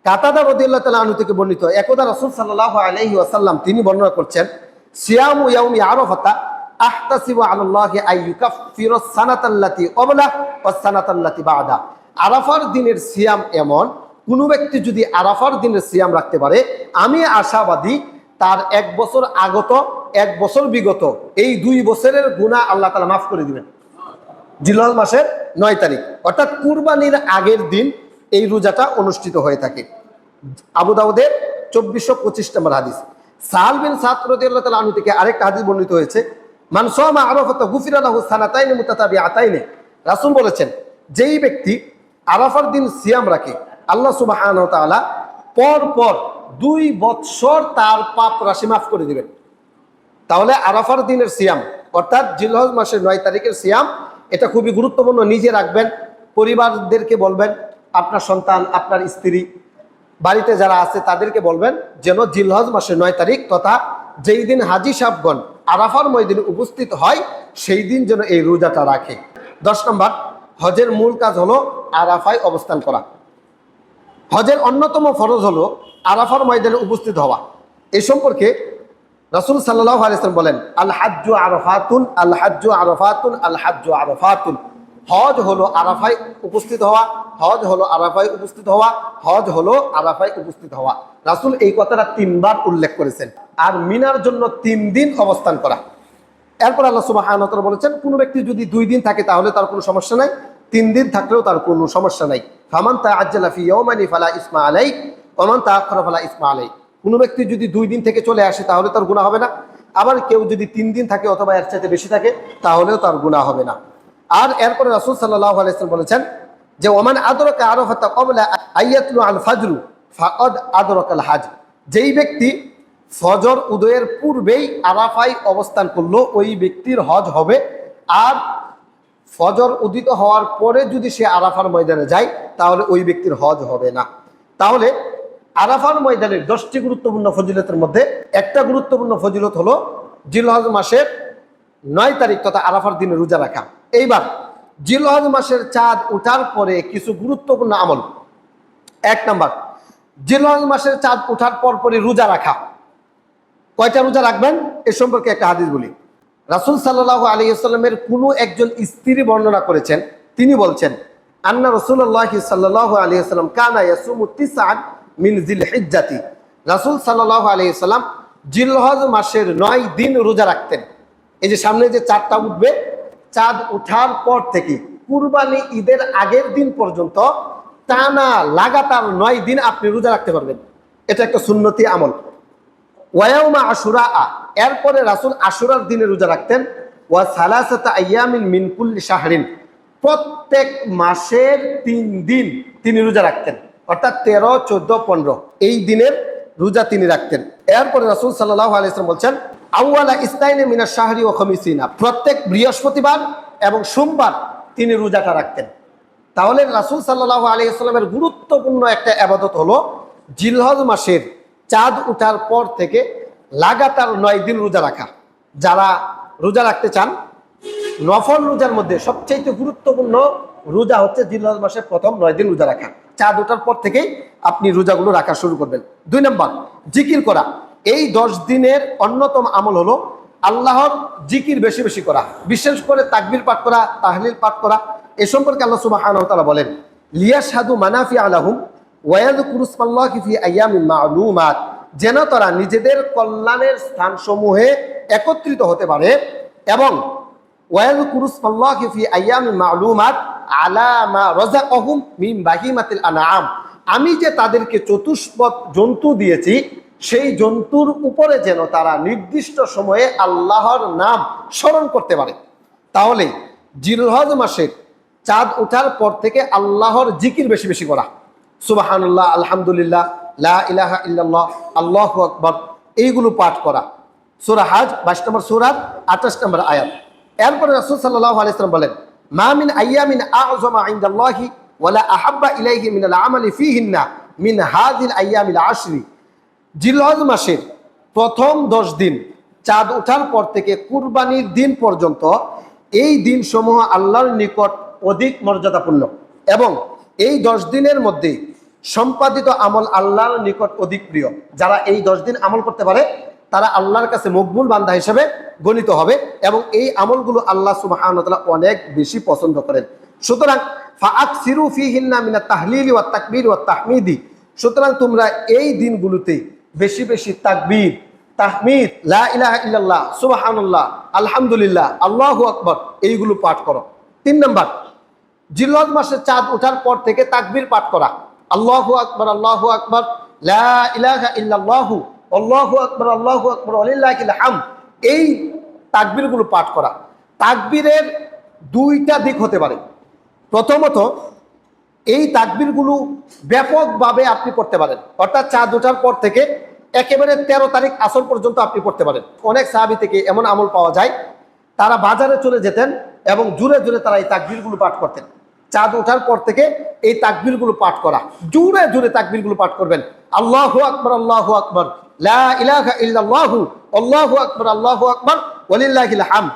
কাতাদা রাদিয়াল্লাহু তাআলা আনহু থেকে বর্ণিত। একদা রাসূল সাল্লাল্লাহু আলাইহি ওয়াসাল্লাম তিনি বর্ণনা করছেন, সিয়ামু ইয়াউমি আরাফাতা আহতাসিবু আলাল্লাহি আইয়ুকাফিরাস সানাতাল্লাতী ক্বাবলা ওয়াস সানাতাল্লাতী বা'দা। আরাফার দিনের সিয়াম এমন, কোনো ব্যক্তি যদি আরাফার দিনের সিয়াম রাখতে পারে আমি আশাবাদী তার 1 বছর আগত 1 বছর বিগত এই 2 বছরের গুনাহ আল্লাহ তাআলা মাফ করে দিবেন। জিলহজ মাসের 9 তারিখ অর্থাৎ কুরবানির আগের দিন এই রোজাটা অনুষ্ঠিত হয়ে থাকে। আবু দাউদের 2425 নম্বর হাদিস। সাহাল বিন সাদ রাদিয়াল্লাহু তাআলা আনহু থেকে আরেকটা হাদিস বর্ণিত হয়েছে, মান সামা আরাফাতা গুফিরা লাহু সানাতাইন মুতাতাবিআতাইন। রাসূল বলেছেন যেই ব্যক্তি আরাফার দিন সিয়াম রাখে আল্লাহ সুবহানাহু ওয়া তাআলা পর পর 2 বৎসর তার পাপ রাশি মাফ করে দিবেন। তাহলে আরাফার দিনের সিয়াম অর্থাৎ জিলহজ মাসের 9 তারিখের সিয়াম এটা খুবই গুরুত্বপূর্ণ। নিজে রাখবেন, পরিবারদেরকে বলবেন, আপনার সন্তান আপনার স্ত্রী বাড়িতে যারা আছে তাদেরকে বলবেন যেন জিলহজ মাসের 9 তারিখ তথা যেই দিন হাজি সাহেবগণ আরাফার ময়দানে উপস্থিত হয় সেই দিন যেন এই রোজাটা রাখে। 10 নম্বর, হজের মূল কাজ হলো আরাফায় অবস্থান করা। হজের অন্যতম ফরজ হলো আরাফার ময়দানে উপস্থিত হওয়া। এই সম্পর্কে রাসূল সাল্লাল্লাহু আলাইহি ওয়াসাল্লাম বলেন, আল হাজ্জু আরাফাতুন আল হাজ্জু আরাফাতুন আল হাজ্জু আরাফাতুন। হজ হলো আরাফায় উপস্থিত হওয়া, হজ হলো আরাফায় উপস্থিত হওয়া, হজ হলো আরাফায় উপস্থিত হওয়া। রাসূল এই কথাটা 3 বার উল্লেখ করেছেন। আর মিনার জন্য 3 দিন অবস্থান করা। এরপর আল্লাহ সুবহানাহু ওয়া তাআলা বলেছেন কোন ব্যক্তি যদি 2 দিন থাকে তাহলে তার কোনো সমস্যা নাই, 3 দিন থাকলেও তার কোনো সমস্যা নাই। ফামান তাআজ্জালা ফি ইয়াওমাইনি ফালা ইসমা আলাইহি ওয়া মান তাআখারা ফালা ইসমা আলাইহি। কোনো ব্যক্তি যদি 2 দিন থেকে চলে আসে তাহলে তার গুনাহ হবে না, আবার কেউ যদি 3 দিন থাকে অথবা এর চাইতে বেশি থাকে তাহলেও তার গুনাহ হবে না। আর এরপরে রাসূল সাল্লাল্লাহু আলাইহি ওয়াসাল্লাম বলেছেন যে ওমান আদরাকা আরাফাতা ক্বাবলা আইয়াতলু আল ফাজরু ফাকাদ আদরাকাল হাজ। যেই ব্যক্তি ফজর উদয়ের পূর্বেই আরাফায় অবস্থান করলো ওই ব্যক্তির হজ হবে। আর ফজর উদিত হওয়ার পরে যদি সে আরাফার ময়দানে যায় তাহলে ওই ব্যক্তির হজ হবে না। তাহলে আরাফার ময়দানের 10টি গুরুত্বপূর্ণ ফজিলতের মধ্যে একটা গুরুত্বপূর্ণ ফজিলত হলো জিলহজ মাসের 9 তারিখ তথা আরাফার দিনে রোজা রাখা। এইবার জিলহজ মাসের চাঁদ ওঠার পরে কিছু গুরুত্বপূর্ণ আমল। 1 নাম্বার, জিলহজ মাসের চাঁদ ওঠার পরপরই রোজা রাখা। কয়টা রোজা রাখবেন এ সম্পর্কে একটা হাদিস বলি। রাসূল সাল্লাল্লাহু আলাইহি ওয়াসাল্লামের কোনো একজন স্ত্রী বর্ণনা করেছেন, তিনি বলছেন আন্না রাসূলুল্লাহ সাল্লাল্লাহু আলাইহি ওয়াসাল্লাম কানা ইয়াসুমু 9 মিন জিলহিজ্জাতি। রাসূল সাল্লাল্লাহু আলাইহি ওয়াসাল্লাম জিলহজ মাসের 9 দিন রোজা রাখতেন। এই যে সামনে যে চাঁদটা উঠবে, চাঁদ ওঠার পর থেকে কুরবানি ঈদের আগের দিন পর্যন্ত টানা লাগাতার 9 দিন আপনি রোজা রাখতে পারবেন। এটা একটা সুন্নতি আমল। ওয়ায়াউমা আশুরা, এরপরে রাসূল আশুরার দিনে রোজা রাখতেন। ওয়া সালাসাতা আইয়ামিন মিন কুল্লি শাহরিন, প্রত্যেক মাসের 3 দিন তিনি রোজা রাখতেন, অর্থাৎ 13, 14, 15 এই দিনের রোজা তিনি রাখতেন। এরপরে রাসূল সাল্লাল্লাহু আলাইহি ওয়াসাল্লাম বলছেন আউয়ালা ইসনাইনি মিনাশ শাহরি ওয়া খামিসিনা, প্রত্যেক বৃহস্পতিবার এবং সোমবার তিনি রোজাটা রাখতেন। তাহলে রাসূল সাল্লাল্লাহু আলাইহি ওয়াসাল্লামের গুরুত্বপূর্ণ একটা ইবাদত হলো জিলহজ মাসের চাঁদ ওঠার পর থেকে লাগাতার 9 দিন রোজা রাখা। যারা রোজা রাখতে চান, নফল রোজার মধ্যে সবচেয়ে গুরুত্বপূর্ণ রোজা হচ্ছে জিলহজ মাসের প্রথম 9 দিন রোজা রাখা। চাঁদ ওঠার পর থেকেই আপনি রোজাগুলো রাখা শুরু করবেন। 2 নম্বর, জিকির করা। এই 10 দিনের অন্যতম আমল হলো আল্লাহর জিকির বেশি বেশি করা, বিশেষ করে তাকবীর পাঠ করা, তাহলিল পাঠ করা। এ সম্পর্কে আল্লাহ সুবহানাহু ওয়া তাআলা বলেন, লিয়াশহাদু মানাফিআ লাহুম ওয়া ইয়াযকুরু ইসমাল্লাহি ফি আইয়ামিন মা'লুমাত, যেন তারা নিজেদের কল্যাণের স্থানসমূহে একত্রিত হতে পারে এবং ওয়া ইয়াযকুরু ইসমাল্লাহি ফি আইয়ামিন মা'লুমাত আলা মা রাযাকাহুম মিন বাহিমাতিল আনআম, আমি যে তাদেরকে চতুষ্পদ জন্তু দিয়েছি সেই জন্তুর উপরে যেন তারা নির্দিষ্ট সময়ে আল্লাহর নাম স্মরণ করতে পারে। তাহলে জিলহজ মাসের চাঁদ ওঠার পর থেকে আল্লাহর জিকির বেশি বেশি করা, সুবহানাল্লাহ, আলহামদুলিল্লাহ, লা ইলাহা ইল্লাল্লাহ, আল্লাহু আকবার, এইগুলো পাঠ করা। সূরা হজ 22 নম্বর সূরা 28 নম্বর আয়াত। এরপরে রাসূল সাল্লাল্লাহু আলাইহি ওয়াসাল্লাম বলেন, মা মিন আইয়ামিন আ'যামা ইনদাল্লাহি ওয়ালা আহাব্বা ইলাইহি মিনাল আমালি ফীহিন্না মিন হাযিল আইয়ামিল আশরি, জিলহজ মাসের প্রথম 10 দিন চাঁদ ওঠার পর থেকে কুরবানির দিন পর্যন্ত এই দিনসমূহ আল্লাহর নিকট অধিক মর্যাদাপূর্ণ এবং এই 10 দিনের মধ্যে সম্পাদিত আমল আল্লাহর নিকট অধিক প্রিয়। যারা এই 10 দিন আমল করতে পারে তারা আল্লাহর কাছে মকবুল বান্দা হিসেবে গণিত হবে এবং এই আমলগুলো আল্লাহ সুবহানাহু ওয়া তাআলা অনেক বেশি পছন্দ করেন। সুতরাং ফাআকসিরু ফীহিন্না মিনাত তাহলিলি ওয়াত তাকবীর ওয়াত তাহমিদি, সুতরাং তোমরা এই দিনগুলোতে বেশি বেশি তাকবীর, তাহমিদ, লা ইলাহা ইল্লাল্লাহ, সুবহানাল্লাহ, আলহামদুলিল্লাহ, আল্লাহু আকবার, এইগুলো পাঠ করো। 3 নম্বর, জিলহজ মাসের চাঁদ ওঠার পর থেকে তাকবীর পাঠ করা, আল্লাহু আকবার, আল্লাহু আকবার, লা ইলাহা ইল্লাল্লাহু, আল্লাহু আকবার, আল্লাহু আকবার, ওয়ালিল্লাহিল হামদ, এই তাকবীরগুলো পাঠ করা। তাকবীরের 2টা দিক হতে পারে। প্রথমত, এই তাকবীরগুলো ব্যাপকভাবে আপনি পড়তে পারেন, অর্থাৎ চাঁদ ওঠার পর থেকে একেবারে 13 তারিখ আসর পর্যন্ত আপনি পড়তে পারেন। অনেক সাহাবী থেকে এমন আমল পাওয়া যায়, তারা বাজারে চলে যেতেন এবং জুড়ে জুড়ে তারা এই তাকবীরগুলো পাঠ করতেন। চাঁদ ওঠার পর থেকে এই তাকবীরগুলো পাঠ করা, জুড়ে জুড়ে তাকবীরগুলো পাঠ করবেন, আল্লাহু আকবার, আল্লাহু আকবার, লা ইলাহা ইল্লাল্লাহু, আল্লাহু আকবার, আল্লাহু আকবার, ওয়ালিল্লাহিল হামদ,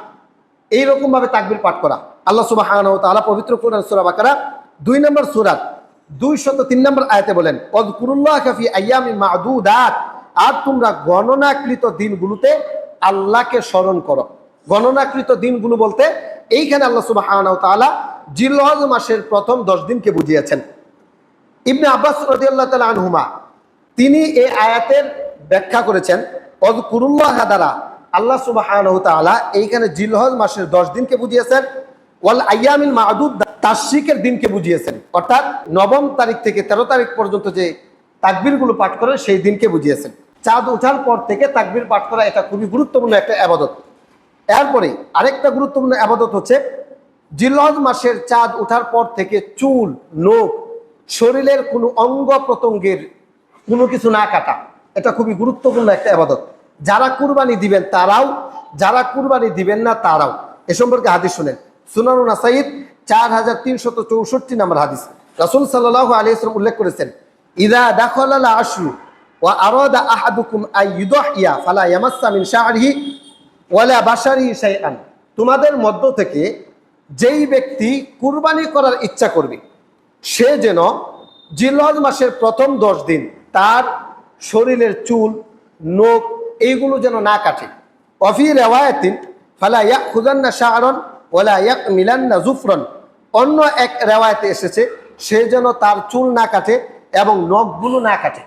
এইরকম ভাবে তাকবীর পাঠ করা। আল্লাহ সুবহানাহু ওয়া তাআলা পবিত্র কোরআন সূরা বাকারা 2 নম্বর সূরা 203 নম্বর আয়াতে বলেন, ওয়াযকুরুল্লাহা ফি আইয়ামিন মা'দুদাত, আর তোমরা গণনাকৃত দিনগুলোতে আল্লাহকে স্মরণ করো। গণনাকৃত দিনগুলো বলতে এইখানে আল্লাহ সুবহানাহু ওয়া তাআলা জিলহজ মাসের প্রথম 10 দিনকে বুঝিয়েছেন। ইবনে আব্বাস রাদিয়াল্লাহু তাআলা আনহুমা তিনি এই আয়াতের ব্যাখ্যা করেছেন, ওয়াযকুরুল্লাহ দ্বারা আল্লাহ সুবহানাহু ওয়া তাআলা এইখানে জিলহজ মাসের 10 দিনকে বুঝিয়েছেন, ওয়াল আইয়ামিল মা'দুদ তাশরিকের দিনকে বুঝিয়েছেন, অর্থাৎ 9 তারিখ থেকে 13 তারিখ পর্যন্ত যে তাকবীরগুলো পাঠ করেন সেই দিনকে বুঝিয়েছেন। চাঁদ ওঠার পর থেকে তাকবীর পাঠ করা এটা খুবই গুরুত্বপূর্ণ একটা ইবাদত। এরপরে আরেকটা গুরুত্বপূর্ণ ইবাদত হচ্ছে জিলহজ মাসের চাঁদ ওঠার পর থেকে চুল, নখ, শরীরের কোনো অঙ্গ প্রত্যঙ্গের কোনো কিছু না কাটা, এটা খুবই গুরুত্বপূর্ণ একটা ইবাদত। যারা কুরবানি দিবেন তারাও, যারা কুরবানি দিবেন না তারাও। এ সম্পর্কে হাদিস শুনেন, সুনানুন নাসাঈর 4364 নম্বর হাদিস। রাসূল সাল্লাল্লাহু আলাইহি ওয়াসাল্লাম উল্লেখ করেছেন, ইযা দাখালাল আশরু ওয়া আরাদা আহাদুকুম আন ইউদহিয়া ফালা ইয়ামাসসা মিন শা'রিহি ওয়ালা বাশারিহি শাইআন, তোমাদের মধ্য থেকে যেই ব্যক্তি কুরবানি করার ইচ্ছা করবে সে যেন জিলহজ মাসের প্রথম 10 দিন তার শরীরের চুল, নখ এইগুলো যেন না কাটে। ওয়াফি রিওয়ায়াতিন ফালা ইয়াখুযান্না শা'রান ওয়ালা ইয়াকমিলান্না যুফরান, অন্য এক রিওয়ায়াতে এসেছে সে যেন তার চুল না কাটে এবং নখগুলো না কাটে।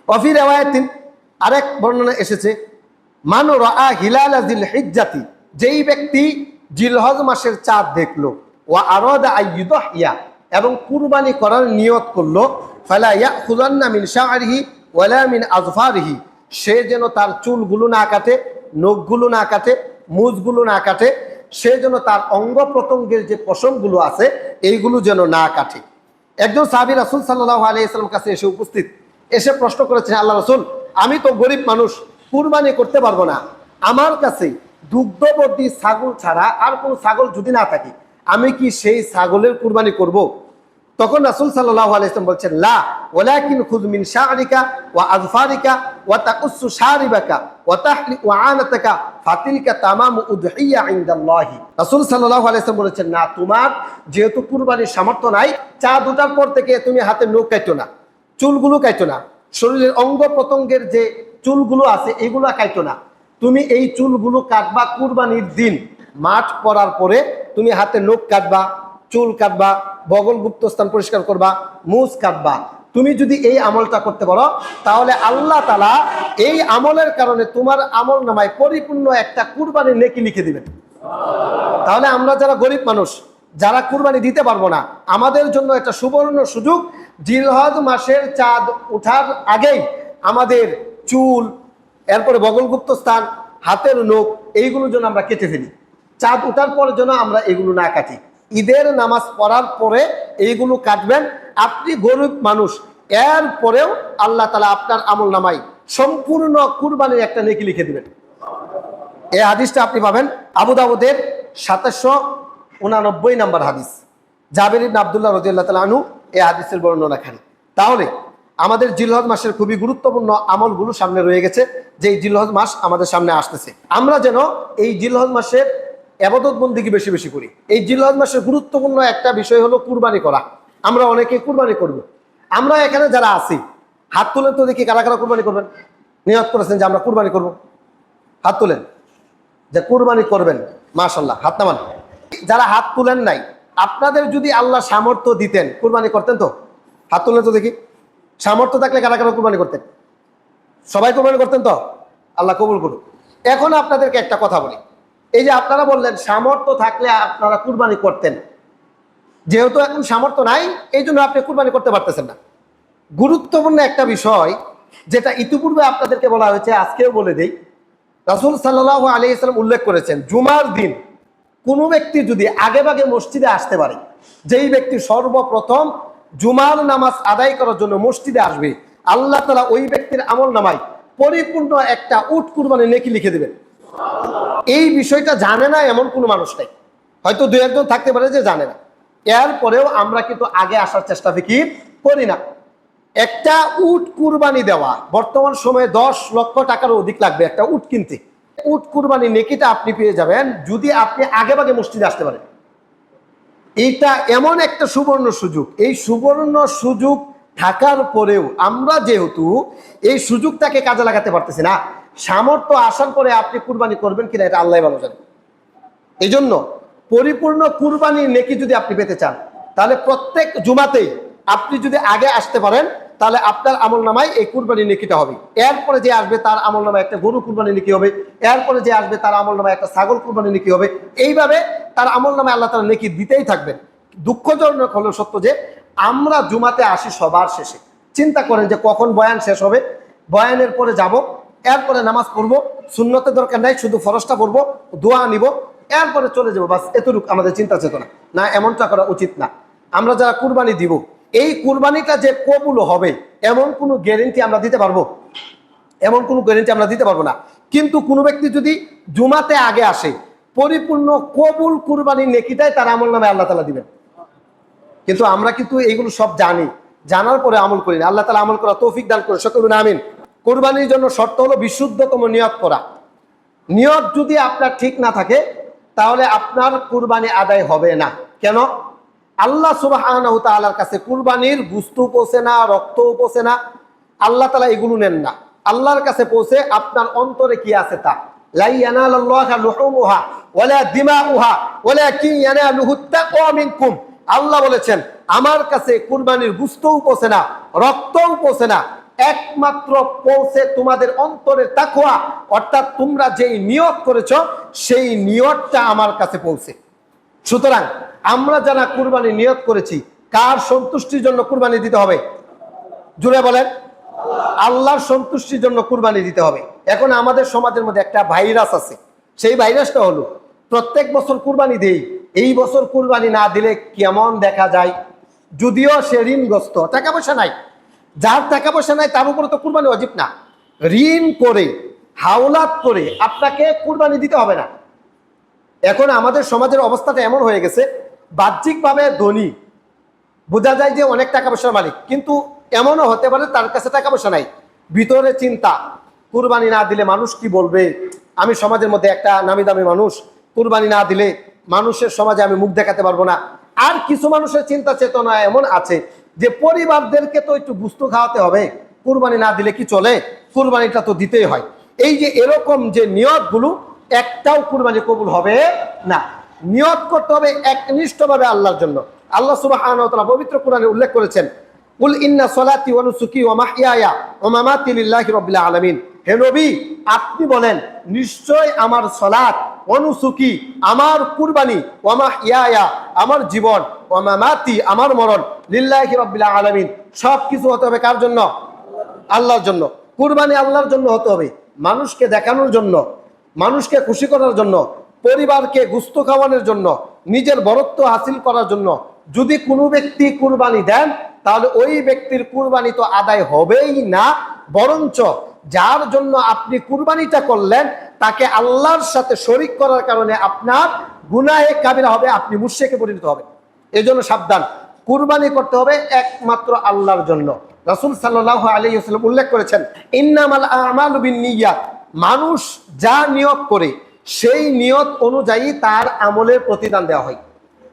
ওয়াফি রিওয়ায়াতিন আরেক বর্ণনা এসেছে, মান রাআ হিলাল যিল হিজ্জাতি, যেই ব্যক্তি জিলহজ মাসের চাঁদ দেখলো, ওয়া আরাদা আইয়ুদহিয়া এবং কুরবানি করার নিয়ত করলো, ফালা ইয়াখুযান্না মিন শা'রিহি ওয়ালা মিন আযফারিহি, সে যেন তার চুলগুলো না কাটে, নখগুলো না কাটে, মুজগুলো না কাটে, সে যেন তার অঙ্গ প্রত্যঙ্গের যে পশমগুলো আছে এইগুলো যেন না কাটে। একজন সাহাবী রাসূল সাল্লাল্লাহু আলাইহি ওয়াসাল্লাম কাছে এসে উপস্থিত, এসে প্রশ্ন করেছেন, আল্লাহ রাসূল, আমি তো গরিব মানুষ, কুরবানি করতে পারবো না, আমার কাছে দুগ্ধবর্তী ছাগল ছাড়া আর কোনো ছাগল যদি না থাকে আমি কি সেই ছাগলের কুরবানি করব? তখন রাসূল সাল্লাল্লাহু আলাইহি ওয়াসাল্লাম বলছেন, লা ওয়ালাকিন খুয মিন শা'রিকা ওয়া আযফারিকা ওয়া তাকুসসু শারিবাকা ওয়া তাহলিকু আনাতাকা ফাতিলকা তামামু উদহিয়া ইনদাল্লাহি। রাসূল সাল্লাল্লাহু আলাইহি ওয়াসাল্লাম বলেছেন, না, তোমার যেহেতু কুরবানির সামর্থ্য নাই, চাঁদ ওঠার পর থেকে তুমি হাতে নখ কাটো না, চুলগুলো কাটো না, শরীরের অঙ্গ প্রত্যঙ্গের যে চুলগুলো আছে এগুলো কাটো না, তুমি এই চুলগুলো কাটবা কুরবানির দিন। মাঠ পড়ার পরে তুমি হাতে নখ কাটবা, চুল কাটবা, বগল গুপ্তস্থান পরিষ্কার করবা, মুছ কাটবা। তুমি যদি এই আমলটা করতে পারো তাহলে আল্লাহ তাআলা এই আমলের কারণে তোমার আমল নামায় পরিপূর্ণ একটা কুরবানির নেকি লিখে দিবেন। তাহলে আমরা যারা গরিব মানুষ, যারা কুরবানি দিতে পারবো না, আমাদের জন্য একটা সুবর্ণ সুযোগ, জিলহজ মাসের চাঁদ ওঠার আগেই আমাদের চুল, এরপরে বগলগুপ্ত স্থান, হাতের নখ, এইগুলোর জন্য আমরা কেটে ফেলি। চাঁদ ওঠার পর যেন আমরা এগুলো না কাটি। ঈদের নামাজ পড়ার পরে এইগুলো কাটবেন। আপনি গরিব মানুষ, এরপরেও আল্লাহ তাআলা আপনার আমল নামায় সম্পূর্ণ কুরবানির একটা নেকি লিখে দিবেন। এই হাদিসটা আপনি পাবেন আবু দাউদের ৭৮৯ নম্বর হাদিস। জাবের ইবনে আব্দুল্লাহ রাদিয়াল্লাহু তাআলা আনহু এই হাদিসের বর্ণনাকারী। তাহলে আমাদের জিলহজ মাসের খুবই গুরুত্বপূর্ণ আমলগুলো সামনে রয়ে গেছে, যে এই জিলহজ মাস আমাদের সামনে আসতেছে। আমরা যেন এই জিলহজ মাসের ইবাদত বন্দেগী বেশি বেশি করি। এই জিলহজ মাসের গুরুত্বপূর্ণ একটা বিষয় হলো কুরবানি করা। আমরা অনেকে কুরবানি করব। আমরা এখানে যারা আছি, হাত তুলেন তো দেখি কারা কারা কুরবানি করবেন, নিয়ত করেছেন যে আমরা কুরবানি করব। হাত তুলেন যে কুরবানি করবেন, মাশাআল্লাহ, হাত নামান। যারা হাত তুলেন নাই, আপনাদের যদি আল্লাহ সামর্থ্য দিতেন কুরবানি করতেন তো? হাত তুলেন তো দেখি। সামর্থ্য থাকলে কারা কারা কুরবানি করতেন? সবাই কুরবানি করতেন তো? আল্লাহ কবুল করুন। এখন আপনাদেরকে একটা কথা বলি, এই যে আপনারা বললেন সামর্থ্য থাকলে আপনারা কুরবানি করতেন, যেহেতু এখন সামর্থ্য নাই এই জন্য আপনি কুরবানি করতে পারতেছেন না। গুরুত্বপূর্ণ একটা বিষয় যেটা ইতিপূর্বে আপনাদেরকে বলা হয়েছে, আজকেও বলে দেই। রাসূল সাল্লাল্লাহু আলাইহি ওয়াসাল্লাম উল্লেখ করেছেন, জুমার দিন কোনো ব্যক্তি যদি আগে ভাগে মসজিদে আসতে পারে, যেই ব্যক্তি সর্বপ্রথম জুমার নামাজ আদায় করার জন্য মসজিদে আসবে, আল্লাহ তাআলা ওই ব্যক্তির আমল নামায় পরিপূর্ণ একটা উট কুরবানির নেকি লিখে দিবেন। এই বিষয়টা জানে না এমন কোনো মানুষ নেই, হয়তো দু একজন থাকতে পারে যে জানে না। এরপরেও আমরা কিন্তু আগে আসার চেষ্টা ফিকির করি না। একটা উট কুরবানি দেওয়া বর্তমান সময়ে 10 লক্ষ টাকার অধিক লাগবে একটা উট কিনতে। উট কুরবানি নেকিটা আপনি পেয়ে যাবেন যদি আপনি আগে ভাগে মসজিদে আসতে পারেন। এইটা এমন একটা সুবর্ণ সুযোগ, এই সুবর্ণ সুযোগ থাকার পরেও আমরা যেহেতু এই সুযোগটাকে কাজে লাগাতে পারতেছি না, সামর্থ্য আসার পরে আপনি কুরবানি করবেন কিনা এটা আল্লাহ ভালো জানেন। এই জন্য পরিপূর্ণ কুরবানির নেকি যদি আপনি পেতে চান, তাহলে প্রত্যেক জুমাতেই আপনি যদি আগে আসতে পারেন, তাহলে আপনার আমল নামায় এই কুরবানির নেকিটা হবে। এরপরে যে আসবে তার আমল নামায় একটা গরু কুরবানি নেকি হবে, এরপরে যে আসবে তার আমল নামায় একটা ছাগল কুরবানি নেকি হবে। এইভাবে তার আমল নামায় আল্লাহ তাআলা নেকি দিতেই থাকবেন। দুঃখজনক হলো সত্য যে আমরা জুমাতে আসি সবার শেষে। চিন্তা করেন যে কখন বয়ান শেষ হবে, বয়ানের পরে যাব, এরপরে নামাজ পড়বো, সুন্নতের দরকার নাই, শুধু ফরজটা পড়বো, দোয়া নিব, এরপরে চলে যাবো, বাস এতটুকু আমাদের চিন্তা চেতনা। না, এমনটা করা উচিত না। আমরা যারা কুরবানি দিব, এই কুরবানিটা যে কবুল হবে এমন কোনো গ্যারেন্টি আমরা দিতে পারবো? এমন কোনো গ্যারেন্টি আমরা দিতে পারবো না। কিন্তু কোনো ব্যক্তি যদি জুমাতে আগে আসে, পরিপূর্ণ কবুল কুরবানির নেকিটাই তার আমল নামে আল্লাহ তাআলা দিবেন। কিন্তু আমরা কিন্তু এইগুলো সব জানি, জানার পরে আমল করি না। আল্লাহ তাআলা আমল করা তৌফিক দান করে, সকলে বলুন আমিন। কুরবানির জন্য শর্ত হলো বিশুদ্ধতম নিয়ত করা। নিয়ত যদি আপনার ঠিক না থাকে তাহলে আপনার কুরবানি আদায় হবে না। কেন? আল্লাহ সুবহানাহু ওয়া তাআলার কাছে কুরবানির গোশত পৌঁছে না, রক্ত পৌঁছে না, আল্লাহ তাআলা এগুলো নেন না। আল্লাহর কাছে পৌঁছে আপনার অন্তরে কি আছে তা। লা ইয়ানালুল্লাহা লুহুমুহা ওয়ালা দিমাউহা ওয়ালাকিন ইয়ানালুহুত তাকওয়া মিনকুম। আল্লাহ বলেছেন, আমার কাছে কুরবানির গোশতও পৌঁছে না, রক্তও পৌঁছে না, একমাত্র পৌঁছে তোমাদের অন্তরের তাকওয়া, অর্থাৎ তোমরা যেই নিয়ত করেছো সেই নিয়তটা আমার কাছে পৌঁছে। সুতরাং আমরা যারা কুরবানি নিয়ত করেছি, কার সন্তুষ্টির জন্য কুরবানি দিতে হবে? জুড়ে বলেন, আল্লাহর সন্তুষ্টির জন্য কুরবানি দিতে হবে। এখন আমাদের সমাজের মধ্যে একটা ভাইরাস আছে, সেই ভাইরাসটা হলো প্রত্যেক বছর কুরবানি দেই, এই বছর কুরবানি না দিলে কেমন দেখা যায়। যদিও সে ঋণগ্রস্ত, টাকা পয়সা নাই, যার টাকা পয়সা নাই তার উপরে তো কুরবানি ওয়াজিব না। ঋণ করে হাওলাত করে আপনাকে কুরবানি দিতে হবে না। এখন আমাদের সমাজের অবস্থাটা এমন হয়ে গেছে, বাহ্যিকভাবে ধনী, বোঝা যায় যে অনেক টাকা পয়সার মালিক, কিন্তু এমনও হতে পারে তার কাছে টাকা পয়সা নাই, ভিতরে চিন্তা কুরবানি না দিলে মানুষ কি বলবে, আমি সমাজের মধ্যে একটা নামি দামি মানুষ, কুরবানি না দিলে মানুষের সমাজে আমি মুখ দেখাতে পারবো না। আর কিছু মানুষের চিন্তা চেতনা এমন আছে যে পরিবারদেরকে তো একটু গুস্ত খাওয়াতে হবে, কুরবানি না দিলে কি চলে, কুরবানিটা তো দিতেই হয়। এই যে এরকম যে নিয়তগুলো, একটাও কুরবানি কবুল হবে না। নিয়ত করতে হবে একনিষ্ঠভাবে আল্লাহর জন্য। আল্লাহ সুবহানাহু ওয়া তাআলা পবিত্র কোরআনে উল্লেখ করেছেন, কুল ইন্না সলাতি ওয়া নুসুকি ওয়া মাহইয়ায়া ওয়া মামাতি লিল্লাহি রাব্বিল আলামিন। হে নবী, আপনি বলেন নিশ্চয় আমার সালাত, ওয়া নুসুকি আমার কুরবানি, ওয়া মাহইয়ায়া আমার জীবন, ওয়া মামাতি আমার মরণ, লিল্লাহি রাব্বিল আলামিন সব কিছু হতে হবে কার জন্য? আল্লাহর জন্য। কুরবানি আল্লাহর জন্য হতে হবে, মানুষকে দেখানোর জন্য, মানুষকে খুশি করার জন্য, পরিবারকে গুস্ত খাওয়ানোর জন্য, নিজের বরত্ব হাসিল করার জন্য। যদি কোনো ব্যক্তি কুরবানি দেন তাহলে ওই ব্যক্তির কুরবানি তো আদায় হবেই না, বরঞ্চ যার জন্য আপনি কুরবানিটা করলেন তাকে আল্লাহর সাথে শরীক করার কারণে আপনার গুনাহে কাবিরা হবে, আপনি মুশরিকে পরিণত হবেন। এজন্য সাবধান, কুরবানি করতে হবে একমাত্র আল্লাহর জন্য। রাসূল সাল্লাল্লাহু আলাইহি ওয়াসাল্লাম উল্লেখ করেছেন, ইন্নামাল আমালু বিন্নিয়াত, মানুষ যা নিয়ত করে সেই নিয়ত অনুযায়ী তার আমলের প্রতিদান দেওয়া হয়।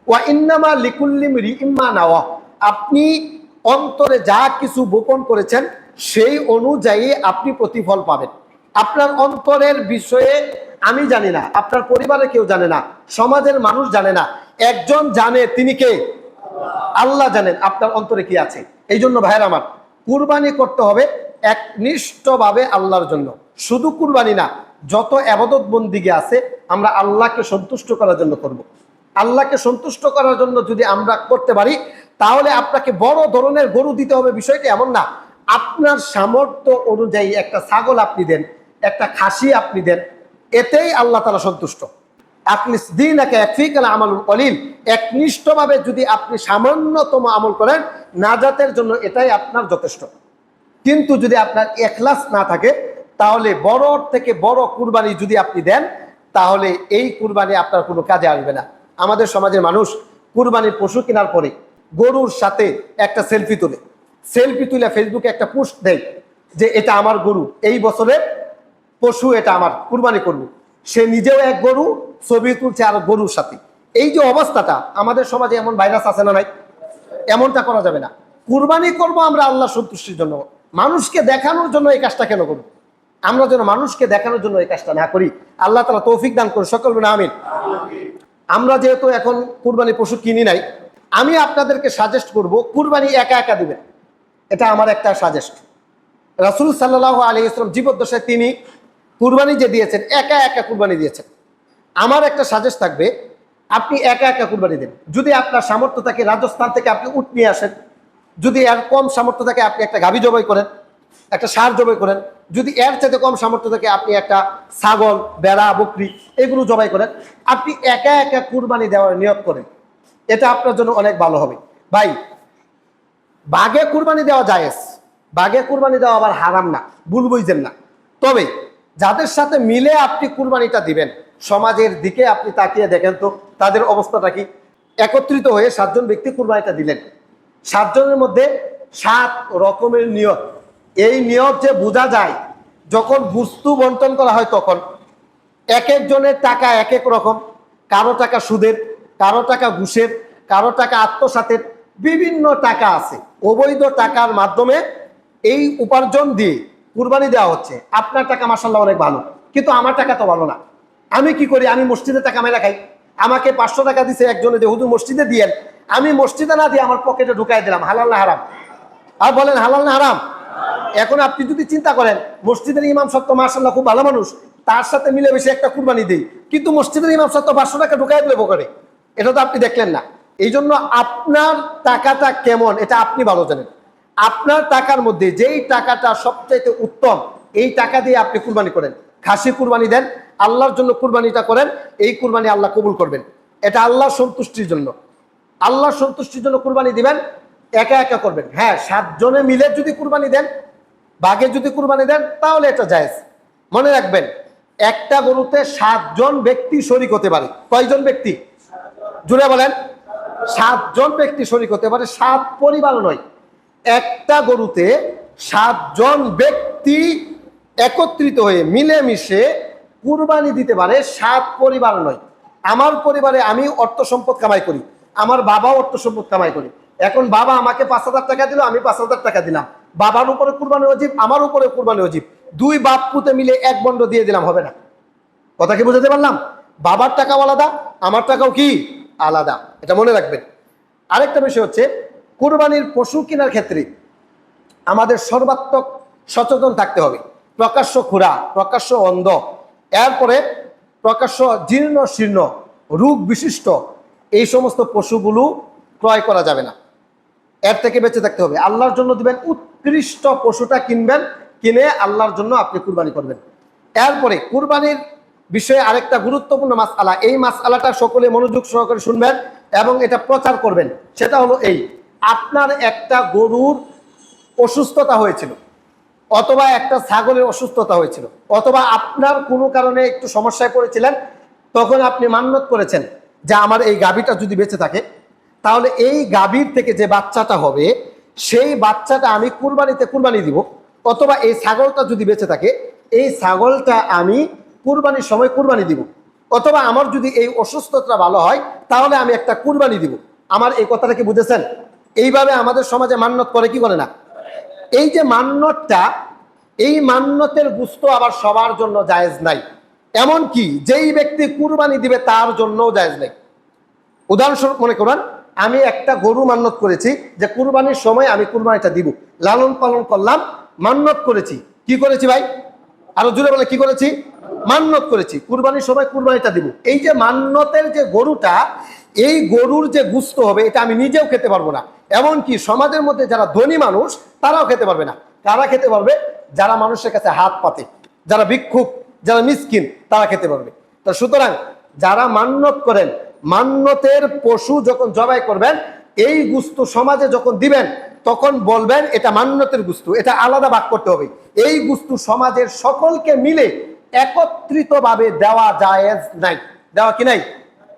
ওয়া ইন্নামা লিকুল্লি ইমরিইম মা নাওয়া, আপনি অন্তরে যা কিছু গোপন করেছেন সেই অনুযায়ী আপনি প্রতিফল পাবেন। আপনার অন্তরের বিষয়ে আমি জানি না, আপনার পরিবারের কেউ জানে না, সমাজের মানুষ জানে না, একজন জানে, তিনি কে? আল্লাহ জানেন আপনার অন্তরে কি আছে। এই জন্য ভাইয়ের আমার, কুরবানি করতে হবে একনিষ্ঠভাবে আল্লাহর জন্য। শুধু কুরবানি না, যত ইবাদত বন্দিগি আছে আমরা আল্লাহকে সন্তুষ্ট করার জন্য করব। আল্লাহকে সন্তুষ্ট করার জন্য যদি আমরা করতে পারি তাহলে আপনাকে বড় ধরনের গরু দিতে হবে বিষয়টি এমন না। আপনার সামর্থ্য অনুযায়ী একটা ছাগল আপনি দেন, একটা খাসি আপনি দেন, এতেই আল্লাহ তাআলা সন্তুষ্ট। আখলিস দীনাকা ইয়াকফিকাল আমালুল কলিল, একনিষ্ঠভাবে যদি আপনি সামান্যতম আমল করেন নাজাতের জন্য এটাই আপনার যথেষ্ট। কিন্তু যদি আপনার ইখলাস না থাকে তাহলে বড় থেকে বড় কুরবানি যদি আপনি দেন তাহলে এই কুরবানি আপনার কোনো কাজে আসবে না। আমাদের সমাজের মানুষ কুরবানির পশু কেনার পরে গরুর সাথে একটা সেলফি তুলে, সেলফি তুলে ফেসবুকে একটা পোস্ট দেয় যে এটা আমার গরু, এই বছরের পশু, এটা আমার, কুরবানি করব। সে নিজেও এক গরু, ছবি তুলছে আর গরুর সাথে। এই যে অবস্থাটা আমাদের সমাজে, এমন ভাইরাস আছে না নাই? এমনটা করা যাবে না। কুরবানি করব আমরা আল্লাহ সন্তুষ্টির জন্য, মানুষকে দেখানোর জন্য এই কাজটা কেন করব? আমরা যেন মানুষকে দেখানোর জন্য এই কাজটা না করি। আল্লাহ তাআলা তৌফিক দান করুন, সকল বলেন আমিন। আমরা যেহেতু এখন কুরবানি পশু কিনি নাই, আমি আপনাদেরকে সাজেস্ট করব কুরবানি একা একা দিবেন, এটা আমার একটা সাজেস্ট। রাসূল সাল্লাল্লাহু আলাইহি ওয়াসাল্লাম জীবদ্দশায় তিনি কুরবানি যে দিয়েছেন একা একা কুরবানি দিয়েছেন। আমার একটা সাজেস্ট থাকবে, আপনি একা একা কুরবানি দেন। যদি আপনার সামর্থ্য থাকে রাজস্থান থেকে আপনি উট নিয়ে আসেন, যদি এর কম সামর্থ্য থাকে আপনি একটা গাভী জবাই করেন, একটা ষাঁড় জবাই করেন, যদি এর চাইতে কম সামর্থ্য থাকে আপনি একটা ছাগল, বেড়া, বকরি এগুলো জবাই করেন। আপনি একা একা কুরবানি দেওয়ার নিয়ত করেন, এটা আপনার জন্য অনেক ভালো হবে। ভাই, বাঘে কুরবানি দেওয়া জায়েজ, বাঘে কুরবানি দেওয়া আবার হারাম না, ভুল বুঝছেন না। তবে যাদের সাথে মিলে আপনি কুরবানিটা দিবেন, সমাজের দিকে আপনি তাকিয়ে দেখেন তো তাদের অবস্থাটা কি। একত্রিত হয়ে 7 জন ব্যক্তি কুরবানিটা দিলেন, 7 জনের মধ্যে 7 রকমের নিয়ত। এই নিয়ত যে বোঝা যায় যখন বস্তু বন্টন করা হয়, তখন এক একজনের টাকা এক এক রকম, কারো টাকা সুদের, কারো টাকা ঘুষের, কারো টাকা আত্মসাতের, বিভিন্ন টাকা আছে। অবৈধ টাকার মাধ্যমে এই উপার্জন দিয়ে কুরবানি দেওয়া হচ্ছে। আপনার টাকা মাশাআল্লাহ অনেক ভালো, কিন্তু আমার টাকা তো ভালো না। আমি কি করি, আমি মসজিদে টাকা মেলা খাই। আমাকে 500 টাকা দিছে একজনে যে হুজুর মসজিদে দিয়েন, আমি মসজিদে না দিয়ে আমার পকেটে ঢুকাই দিলাম। হালাল না হারাম? আর বলেন হালাল না হারাম? এখন আপনি যদি চিন্তা করেন মসজিদের ইমাম সাহেব তো মাশাআল্লাহ খুব ভালো মানুষ, তার সাথে মিলেমিশে একটা কুরবানি দেই, কিন্তু মসজিদের ইমাম সাহেব তো 500 টাকা ঢুকাই দিলে পকেটে, এটা তো আপনি দেখলেন না। এই জন্য আপনার টাকাটা কেমন এটা আপনি ভালো জানেন। আপনার টাকার মধ্যে যেই টাকাটা সবচাইতে উত্তম, এই টাকা দিয়ে আপনি কুরবানি করেন। খাসি কুরবানি দেন, আল্লাহর জন্য কুরবানিটা করেন, এই কুরবানি আল্লাহ কবুল করবেন। এটা আল্লাহর সন্তুষ্টির জন্য, আল্লাহর সন্তুষ্টির জন্য কুরবানি দিবেন, একা একা করবেন। হ্যাঁ, 7 জনে মিলে যদি কুরবানি দেন, বাঘে যদি কুরবানি দেন তাহলে এটা জায়েজ। মনে রাখবেন, একটা গরুতে 7 জন ব্যক্তি শরীক হতে পারে। কয়জন ব্যক্তি? জুড়ে বলেন, 7 জন ব্যক্তি শরীক হতে পারে, 7 পরিবার নয়। একটা গরুতে 7 জন ব্যক্তি একত্রিত হয়ে মিলেমিশে কুরবানি দিতে পারে, 7 পরিবার নয়। আমার পরিবারে আমি অর্থ সম্পদ কামাই করি, আমার বাবাও অর্থ সম্পদ কামাই করি। এখন বাবা আমাকে 5,000 টাকা দিল, আমি 5,000 টাকা দিলাম। বাবার উপরে কুরবানি ওয়াজিব, আমার উপরে কুরবানি ওয়াজিব। 2 বাপ পুতে মিলে 1 বন্ড দিয়ে দিলাম, হবে না? কথা কি বুঝাতে পারলাম? বাবার টাকাও আলাদা, আমার টাকাও কি আলাদা, এটা মনে রাখবেন। আরেকটা বিষয় হচ্ছে, কুরবানির পশু কেনার ক্ষেত্রে আমাদের সর্বাত্মক সচেতন থাকতে হবে। প্রকাশ্য খুরা, প্রকাশ্য অন্ধ, এরপরে প্রকাশ্য জীর্ণ শীর্ণ রোগ বিশিষ্ট এই সমস্ত পশুগুলো ক্রয় করা যাবে না, এর থেকে বেঁচে থাকতে হবে। আল্লাহর জন্য দিবেন, উৎকৃষ্ট পশুটা কিনবেন, কিনে আল্লাহর জন্য আপনি কুরবানি করবেন। এরপরে কুরবানির বিষয়ে আরেকটা গুরুত্বপূর্ণ মাসআলা, এই মাসআলাটা সকলে মনোযোগ সহকারে শুনবেন এবং এটা প্রচার করবেন। সেটা হলো এই, আপনার একটা গরুর অসুস্থতা হয়েছিল, অথবা একটা ছাগলের অসুস্থতা হয়েছিল, অথবা আপনার কোনো কারণে একটু সমস্যায় পড়েছিলেন, তখন আপনি মান্যত করেছেন যে আমার এই গাভীটা যদি বেঁচে থাকে, তাহলে এই গাভীর থেকে যে বাচ্চাটা হবে সেই বাচ্চাটা আমি কুরবানিতে কুরবানি দিব, অথবা এই ছাগলটা যদি বেঁচে থাকে এই ছাগলটা আমি কুরবানির সময় কুরবানি দিব, অথবা আমার যদি এই অসুস্থতা ভালো হয় তাহলে আমি একটা কুরবানি দিব। আমার এই কথাটা কি বুঝেছেন? এইভাবে আমাদের সমাজে মান্যত করে কি করে না? এই যে মান্যতটা, এই মান্যতের গুস্ত আবার সবার জন্য জায়েজ নাই। এমন কি যেই ব্যক্তি কুরবানি দিবে তার জন্যও জায়েজ নাই। উদাহরণস্বরূপ মনে করেন, আমি একটা গরু মান্যত করেছি যে কুরবানির সময় আমি কুরবানিটা দিব, লালন পালন করলাম, মান্যত করেছি। কি করেছি ভাই? আরো জোরে বলে, কি করেছি? মান্যত করেছি, কুরবানির সময় কুরবানিটা দিব। এই যে মান্যতের যে গরুটা, এই গরুর যে গুস্ত হবে এটা আমি নিজেও খেতে পারবো না, এমনকি সমাজের মধ্যে যারা ধনী মানুষ তারাও খেতে পারবে না। কারা খেতে পারবে? যারা মানুষের কাছে হাত পাতে, যারা ভিক্ষুক, যারা মিসকিন, তারা খেতে পারবে। তো সুতরাং যারা মান্যত করেন, মান্যতের পশু যখন জবাই করবেন, এই গুস্ত সমাজে যখন দিবেন তখন বলবেন এটা মান্যতের গুস্ত, এটা আলাদা ভাগ করতে হবে। এই গুস্ত সমাজের সকলকে মিলে একত্রিতভাবে দেওয়া জায়েজ নাই। দেওয়া কি নাই?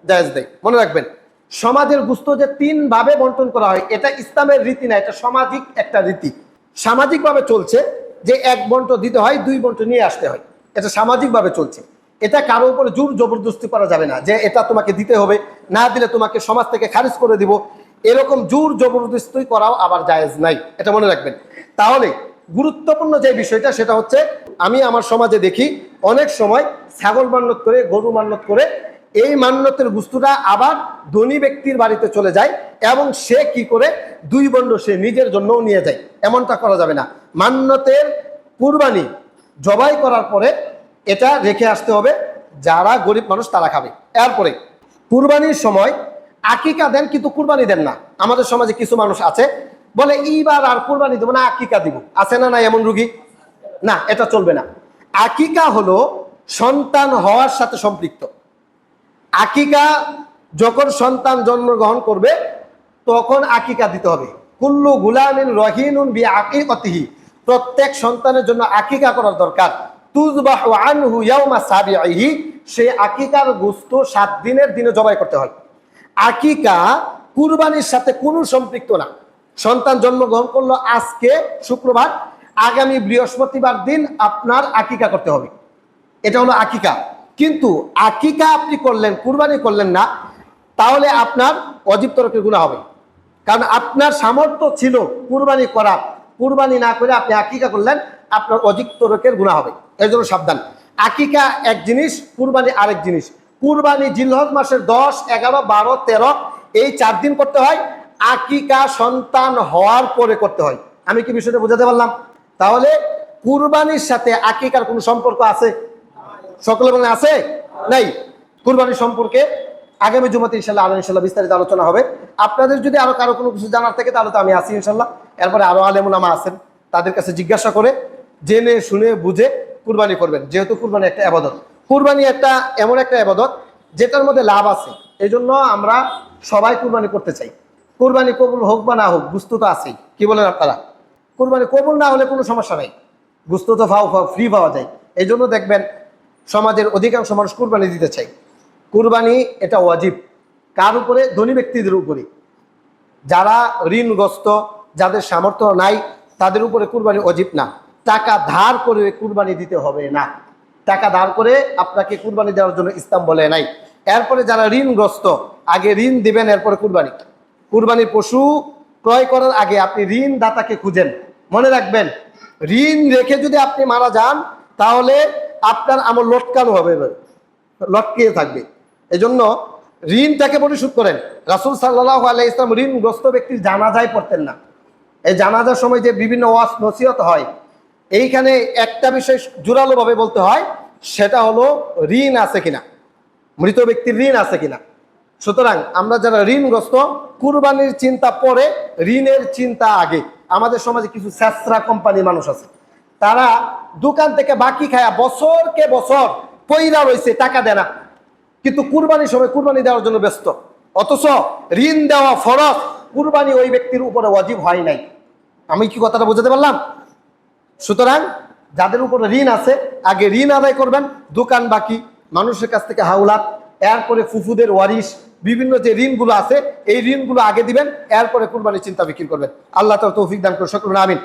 জায়েজ নেই। মনে রাখবেন, সমাজের গুস্ত যে 3 ভাবে বন্টন করা হয় এটা ইসলামের রীতি না, এটা সামাজিক একটা রীতি। সামাজিকভাবে চলছে যে 1 বন্ট দিতে হয়, 2 বন্ট নিয়ে আসতে হয়, এটা সামাজিকভাবে চলছে। এটা কারো উপরে জোর জবরদস্তি করা যাবে না যে এটা তোমাকে দিতে হবে, না দিলে তোমাকে সমাজ থেকে খারিজ করে দিব, এরকম জোর জবরদস্তি করাও আবার জায়েজ নাই, এটা মনে রাখবেন। তাহলে গুরুত্বপূর্ণ যে বিষয়টা সেটা হচ্ছে, আমি আমার সমাজে দেখি অনেক সময় ছাগল মান্যত করে, গরু মান্যত করে, এই মান্যতের বস্তুটা আবার ধনী ব্যক্তির বাড়িতে চলে যায় এবং সে কি করে 2 বন্ড সে নিজের জন্যও নিয়ে যায়। এমনটা করা যাবে না। মান্যতের কুরবানি জবাই করার পরে এটা রেখে আসতে হবে, যারা গরিব মানুষ তারা খাবে। এরপরে কুরবানির সময় আকিকা দেন কিন্তু কুরবানি দেন না। আমাদের সমাজে কিছু মানুষ আছে বলে এইবার আর কুরবানি দেবো না, আকিকা দিব। আছে না নাই এমন রুগী? না, এটা চলবে না। আকিকা হলো সন্তান হওয়ার সাথে সম্পৃক্ত। আকিকা যখন সন্তান জন্মগ্রহণ করবে তখন আকিকা দিতে হবে। কুল্লু গুলামিন রহিনুন বিআকিকাতিহি, প্রত্যেক সন্তানের জন্য আকিকা করার দরকার। তুযবাহু আনহু ইয়াওমা সাবিহি, সেই আকিকার গোশত 7 দিনের দিনে জবাই করতে হয়। আকিকা কুরবানির সাথে কোনো সম্পৃক্ত না। সন্তান জন্মগ্রহণ করলো আজকে শুক্রবার, আগামী বৃহস্পতিবার দিন আপনার আকিকা করতে হবে, এটা হলো আকিকা। কিন্তু আকিকা আপনি করলেন, কুরবানি করলেন না, তাহলে আপনার ওয়াজিব তরকের গুনাহ হবে। কারণ আপনার সামর্থ্য ছিল কুরবানি করার, কুরবানি না করে আপনি আকিকা করলেন, আপনার ওয়াজিব তরকের গুনাহ হবে। এর জন্য সাবধান। আকিকা এক জিনিস, কুরবানি আরেক জিনিস। কুরবানি জিলহজ মাসের 10, 11, 12, 13 এই 4 দিন করতে হয়। আকিকা সন্তান হওয়ার পরে করতে হয়। আমি কি বিষয়টা বোঝাতে পারলাম? তাহলে কুরবানির সাথে আকিকার কোনো সম্পর্ক আছে? সকলে বলেন আছে? নাই। কুরবানির সম্পর্কে আগামী জুমাতে ইনশাল্লাহ আরো বিস্তারিত আলোচনা হবে। আপনাদের যদি আরো কারো কোনো কিছু জানার থাকে তাহলে তো আমি আছি ইনশাল্লাহ। এরপরে আরো আলেম উলামা আছেন, তাদের কাছে জিজ্ঞাসা করে জেনে শুনে বুঝে কুরবানি করবেন। যেহেতু কুরবানি একটা ইবাদত, কুরবানি একটা এমন একটা ইবাদত যেটার মধ্যে লাভ আছে, এই জন্য আমরা সবাই কুরবানি করতে চাই। কুরবানি কবুল হোক বা না হোক, গুস্ত তো আছেই। কি বলেন আপনারা? কুরবানি কবুল না হলে কোনো সমস্যা নাই, গুস্ত তো ফ্রি পাওয়া যায়। এই জন্য দেখবেন সমাজের অধিকাংশ মানুষ কুরবানি দিতে চাই। কুরবানি এটা ওয়াজিব। কার উপরে? ধনী ব্যক্তিদের উপরে। যারা ঋণগ্রস্ত, যাদের সামর্থ্য নাই, তাদের উপরে কুরবানি ওয়াজিব না। টাকা ধার করে কুরবানি দিতে হবে না। টাকা ধার করে আপনাকে কুরবানি দেওয়ার জন্য ইসলাম বলে নাই। এরপরে যারা ঋণগ্রস্ত, আগে ঋণ দিবেন, এরপরে কুরবানি। কুরবানির পশু ক্রয় করার আগে আপনি ঋণদাতাকে খুঁজেন। মনে রাখবেন, ঋণ রেখে যদি আপনি মারা যান তাহলে আপনার আমল লটকানো হবে, লটকিয়ে থাকবে। এই জন্য ঋণটাকে পরিশোধ করেন। রাসূল সাল্লাল্লাহু আলাইহি ইসলাম ঋণগ্রস্ত ব্যক্তির জানাজায় পড়তেন না। এই জানাজার সময় যে বিভিন্ন ওয়াজ নসিহত হয়, এইখানে একটা বিষয় জোরালোভাবে বলতে হয়, সেটা হলো ঋণ আছে কিনা, মৃত ব্যক্তির ঋণ আছে কিনা। সুতরাং আমরা যারা ঋণগ্রস্ত, কুরবানির চিন্তা পরে, ঋণের চিন্তা আগে। আমাদের সমাজে কিছু স্যাঁচরা কোম্পানির মানুষ আছে, তারা দোকান থেকে বাকি খায়া বছরকে বছর পয়রা রয়েছে, টাকা দেয় না, কিন্তু কুরবানির সময় কুরবানি দেওয়ার জন্য ব্যস্ত। অথচ ঋণ দেওয়া ফরজ, কুরবানি ওই ব্যক্তির উপরে ওয়াজিব হয় নাই। আমি কি কথাটা বোঝাতে পারলাম? সুতরাং যাদের উপরে ঋণ আছে, আগে ঋণ আদায় করবেন। দোকান বাকি, মানুষের কাছ থেকে হাওলাত, এরপরে ফুফুদের ওয়ারিশ, বিভিন্ন যে ঋণগুলো আছে এই ঋণগুলো আগে দিবেন, এরপরে কুরবানির চিন্তা বিক্রি করবেন। আল্লাহ তাআলা তৌফিক দান করে সকলে আমিন।